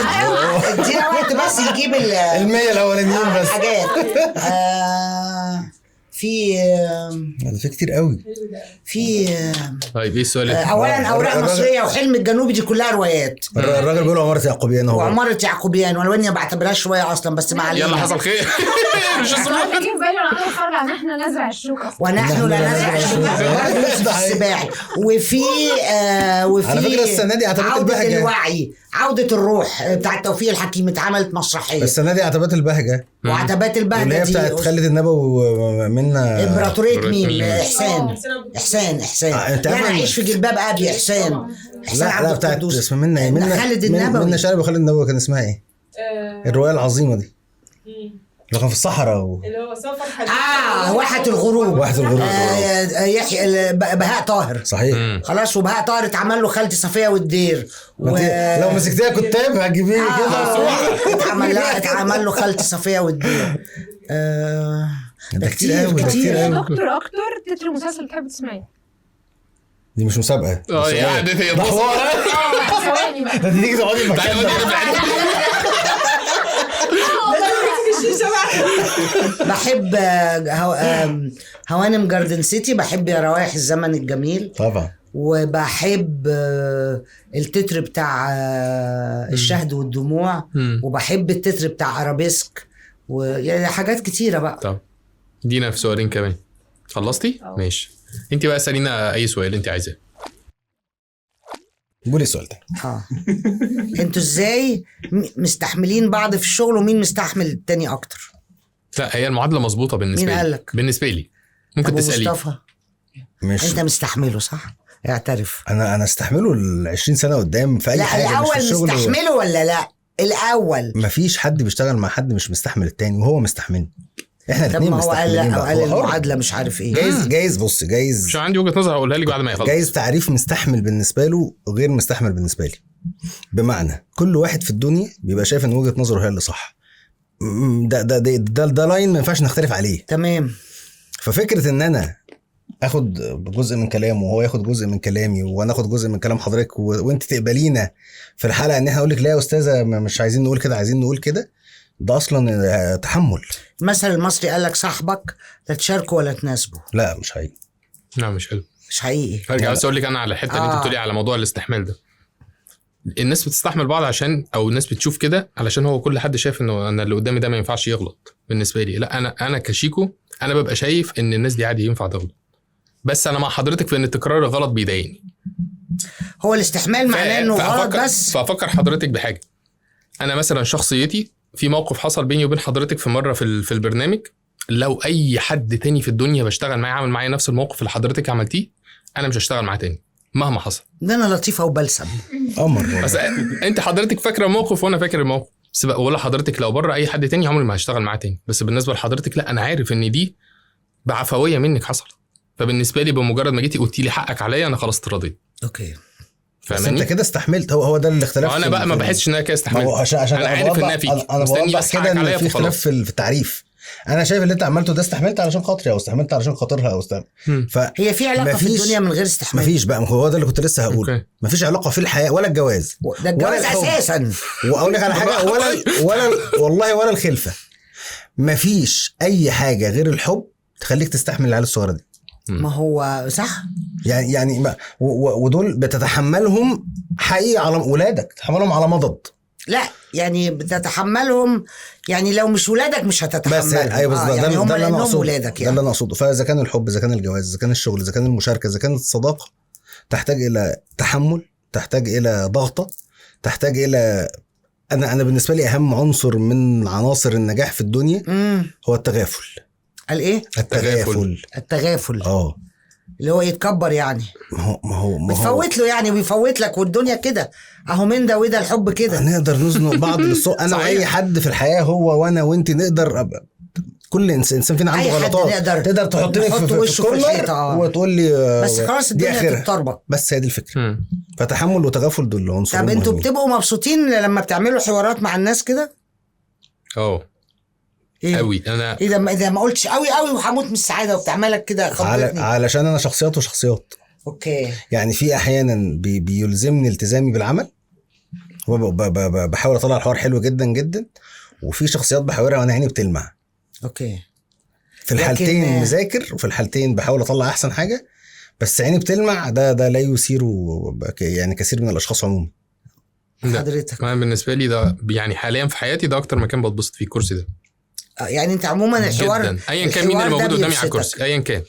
ادينا وقت بس نجيب المية الاولانيين بس حاجات. في كتير قوي. في طيب ايه السؤال؟ اولا اوراق مصريه وحلم الجنوبي دي كلها روايات. الراجل بيقول عمارة يعقوبيان هو. وعمارة يعقوبيان ولو اني ما بعتبرهاش شويه اصلا بس ما علينا. يلا حصل خير. مش انا جه في بالي وانا قاعده اتفرج على احنا نزرع الشوكه ونحن لا نزرع الشوكه السباعي. وفي على فكره السنه دي عتبات البهجه، الوعي، عودة الروح بتاعت توفيق الحكيم اتعملت مسرحيه السنه دي، عتبات البهجه. وعتبات البهجه اللي هي دي بتاعت خالد النبوي ومنى امبراطوريه مين؟ احسان لا اعيش في جلباب ابي. احسان لا بتاعت اسمها منى خالد النبوي. منى شلبي وخالد النبوي. كان اسمها ايه الروايه العظيمه دي اللي كان في الصحراء اللي هو سفر واحة الغروب. يحيى بهاء طاهر. صحيح. خلاص وبهاء طاهر اتعمل له خالتي صفيه والدير لو مسكتيها كتاب هتجيبيه كده. اتعمل له خالتي صفيه والدير. ده كتير قوي دكتور اكتر تتر مسلسل بتحب تسمعيه؟ دي مش مسابقه يعني هي ضحوره. ثواني بقى ده تيجي تقعدي في مكان بحب هوانم جاردن سيتي. بحب يا روايح الزمن الجميل طبعا. وبحب التتر بتاع الشهد والدموع. وبحب التتر بتاع ارابيسك ويعني حاجات كتيرة بقى. طب دينا في سؤالين كمان. خلصتي؟ ماشي. انت بقى سالينا اي سؤال انت عايزاه. قولي السؤال ده. انتوا ازاي مستحملين بعض في الشغل ومين مستحمل التاني اكتر؟ لا هي المعادله مظبوطه بالنسبه لي. مين قالك؟ بالنسبه لي ممكن تسالي. مصطفى مش انت مستحمله صح؟ اعترف. انا استحمله ال 20 سنه قدام في اي حاجه. لا الاول مستحمله ولا لا؟ الاول مفيش حد بيشتغل مع حد مش مستحمل التاني وهو مستحملني. احنا الاثنين مستحملين. طب ما هو قال المعادله مش عارف ايه. جايز بص جايز مش عندي وجهه نظر هقولها لك بعد ما يخلص. جايز تعريف مستحمل بالنسبه له وغير مستحمل بالنسبه لي. بمعنى كل واحد في الدنيا بيبقى شايف ان وجهه نظره هي اللي صح. ده لاين ما ينفعش نختلف عليه. تمام. ففكره ان انا اخد جزء من كلامه وهو ياخد جزء من كلامي وانا اخد جزء من كلام حضرتك وانت تقبلينا في الحلقه ان احنا اقول لك لا يا استاذه مش عايزين نقول كده عايزين نقول كده، ده اصلا تحمل. المثل المصري قال لك صاحبك لا تشاركه ولا تناسبه. لا مش حقيقي. لا مش حلو. مش حقيقي. ارجع بس اقول لك انا على الحته اللي انت بتقولي على موضوع الاستحمال ده. الناس بتستحمل بعض عشان او الناس بتشوف كده علشان هو كل حد شايف انه انا اللي قدامي ده ما ينفعش يغلط. بالنسبه لي لا انا كشيكو انا ببقى شايف ان الناس دي عادي ينفع تغلط. بس انا مع حضرتك في ان تكرار الغلط بيضايقني. هو الاستحمال معناه انه غلط بس. فافكر حضرتك بحاجه. انا مثلا شخصيتي في موقف حصل بيني وبين حضرتك في مره في البرنامج، لو اي حد تاني في الدنيا بشتغل معاه عامل معايا نفس الموقف اللي حضرتك عملتيه انا مش هشتغل معاه تاني مهما حصل. ده انا لطيفه وبلسم قمر. بس انت حضرتك فاكره الموقف وانا فاكر الموقف. بس ولا حضرتك لو بره اي حد تاني عمري ما هشتغل معاه تاني. بس بالنسبه لحضرتك لا انا عارف ان دي بعفويه منك حصلت. فبالنسبه لي بمجرد ما جيتي قلتي لي حقك عليا انا خلاص اترضيت. اوكي. بس انت كده استحملت. هو ده الاختلاف. انا بقى ما بحسش ان انا كده استحملت. عشان انا عارف انها فيك. انا بوضح كده ان في اختلاف في التعريف. انا شايف اللي انت عملته ده استحملت علشان خاطري او استحملت علشان خاطرها او هي في علاقه في الدنيا من غير استحمال؟ مفيش بقى. هو ده اللي كنت لسه هقوله. مفيش علاقه في الحياه ولا الجواز. ده الجواز اساسا. واقول لك على حاجه ولا والله ولا الخلفه. مفيش اي حاجه غير الحب تخليك تستحمل العيال الصغيره دي. ما هو صح. يعني ودول بتتحملهم حقيقي على ولادك، تتحملهم على مضض. لا يعني بتتحملهم يعني لو مش ولادك مش هتتحمل. بس ايوه بالظبط. يعني ده اللي انا اقصده. ولادك يعني. ده اللي انا اقصده. فاذا كان الحب، اذا كان الجواز، اذا كان الشغل، اذا كان المشاركه، اذا كانت الصداقه، تحتاج الى تحمل، تحتاج الى ضغطه، تحتاج الى انا بالنسبه لي اهم عنصر من عناصر النجاح في الدنيا هو التغافل. الايه؟ التغافل. اللي هو يتكبر يعني. ما هو بتفوت له يعني ويفوت لك والدنيا كده اهو من ده وده الحب كده. نقدر نزنق بعض للصوت. انا واي حد في الحياه هو وانا وانت نقدر. كل انسان فينا عنده غلطات. تقدر تحطني في كورنر وتقول لي بس خلاص الدنيا تتطربق. بس هي دي الفكره. فتحمل وتغافل دول عنصرين. طب انتوا بتبقوا مبسوطين لما بتعملوا حوارات مع الناس كده؟ قوي. انا اذا ما قلتش قوي وهموت من السعاده وبتعملك كده علشان انا شخصيات وشخصيات. اوكي. يعني في احيانا بيلزمني التزامي بالعمل، بحاول اطلع الحوار حلو جدا جدا، وفي شخصيات بحاورها وانا عيني بتلمع. اوكي. في الحالتين مذاكر، وفي الحالتين بحاول اطلع احسن حاجه، بس عيني بتلمع ده لا يثير يعني كثير من الاشخاص عموما. حضرتك انا بالنسبه لي ده يعني حاليا في حياتي ده اكتر مكان بتبسط فيه الكرسي ده. يعني انت عموما الحوار ايا كان مين اللي موجود قدامي على الكرسي ايا كان.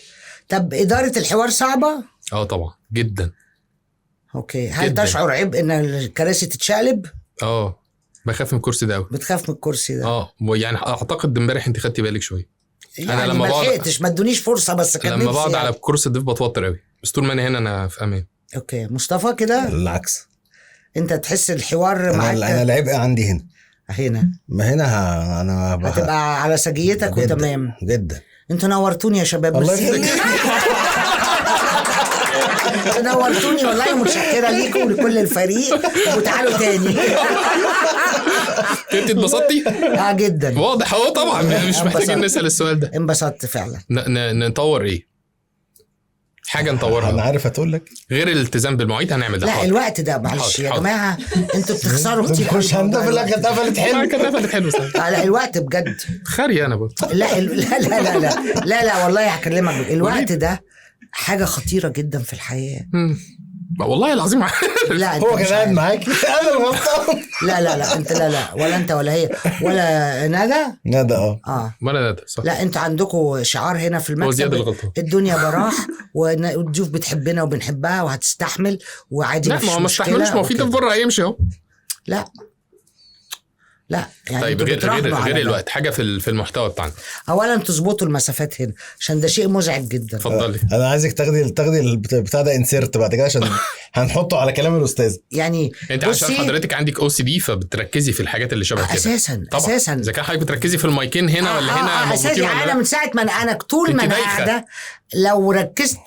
طب اداره الحوار صعبه؟ طبعا جدا. اوكي. هل تشعر عبء ان الكراسي تتشقلب؟ بخاف من الكرسي ده قوي. بتخاف من الكرسي ده؟ يعني اعتقد امبارح انت خدتي بالك شويه. يعني انا لما ما لحقتش، ما ادونيش فرصه، بس كان لما بقعد على كرسي الضيف بتوتر قوي، بس طول ما انا هنا انا في امان. اوكي. مصطفى كده العكس، انت تحس الحوار معاك. انا العبء عندي هنا ما هنا انا هتبقى على سجيتك وتمام جدا. انتوا نورتوني يا شباب. الله يخليك. نورتوني والله، متشكره ليكم ولكل الفريق، وتعالوا تاني. انت اتبسطتي؟ جدا. واضح اهو طبعا، مش محتاجين نسال السؤال ده. انبسطت فعلا. نطور ايه؟ حاجه نطورها. انا عارف هتقول لك غير الالتزام بالمواعيد هنعمل ده. لا الوقت ده معلش يا جماعه، انتوا بتخسروا كتير. مش هنضيف لك اتقفلت حلو. لا الوقت بجد خاري انا برضه. لا لا لا لا لا لا لا والله هكلمك. الوقت ده حاجه خطيره جدا في الحياه. والله العظيم. لا هو كان قاعد معاكي انا الغلطان. لا لا لا انت لا ولا انت ولا هي ولا ندى ولا ندى صح. لا انتوا عندكم شعار هنا في المكتب، الدنيا براح والضيوف بتحبنا وبنحبها وهتستحمل وعادي. لا ما استحملوش، ما في ضيف بره هيمشي اهو. لا يعني طيب غير الوقت حاجه في المحتوى بتاعنا. اولا تظبطوا المسافات هنا عشان ده شيء مزعج جدا. اتفضلي. انا عايزك تاخدي البتاع ده انسيرت بعد كده عشان هنحطه على كلام الاستاذ. يعني انت عشان حضرتك عندك OCD فبتركزي في الحاجات اللي شبه كده اساسا. اذا كان حضرتك بتركزي في المايكين هنا ولا هنا مظبوطين ولا انا من ساعه ما انا طول ما انا قاعده لو ركزت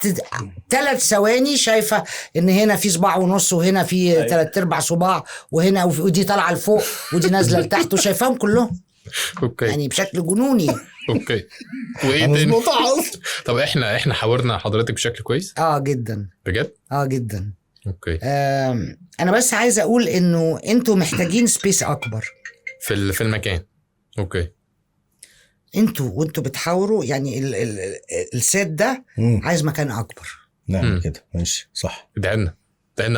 3 ثواني شايفه ان هنا في صباع ونص وهنا في 3/4 صباع وهنا ودي طالعه لفوق ودي نازله لتحت وشايفاهم كلهم. اوكي. يعني بشكل جنوني. اوكي. وايه تاني؟ طب احنا حاورنا حضرتك بشكل كويس؟ جدا بجد؟ جدا. اوكي. انا بس عايز اقول انه انتوا محتاجين سبيس اكبر في المكان. اوكي. انتوا بتحاوروا يعني السيت ده عايز مكان اكبر. نعم كده ماشي صح. ادعنا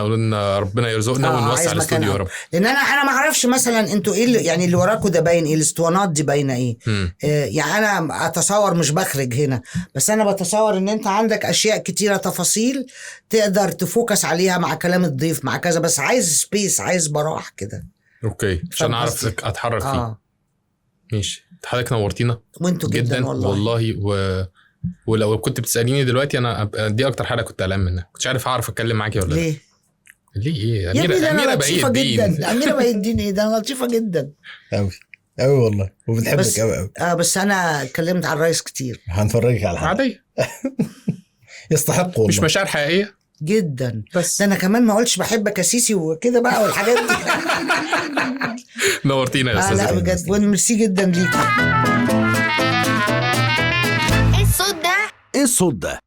قولوا لنا ربنا يرزقنا ونوسع الاستوديو يا رب. لان انا ما اعرفش مثلا انتوا ايه يعني اللي وراكوا ده باين ايه، الاسطوانات دي باينه ايه. يعني انا اتصور مش بخرج هنا، بس انا بتصور ان انت عندك اشياء كتيره تفاصيل تقدر تفوكس عليها مع كلام الضيف مع كذا، بس عايز سبيس، عايز براح كده. اوكي عشان اعرف اتحرك فيه. ماشي. حضرتك نورتينا وانتوا جدا والله ولو كنت بتساليني دلوقتي انا دي اكتر حاجه كنت قلقان منها، كنتش عارف اعرف اتكلم معاكي ولا ليه ايه. اميره لطيفه جدا. اميره بهي الدين ايه ده لطيفه جدا قوي والله وبتحبك قوي. بس انا اتكلمت على الرئيس كتير. هنفرجك على حاجه عاديه. يستحق والله. مش مشاعر حقيقيه جدا. بس ده انا كمان ما قلتش بحبك يا سيسي وكده بقى والحاجات دي. نورتينا يا استاذ. لا بجد وميرسي جدا ليكي. ايه الصوت ده؟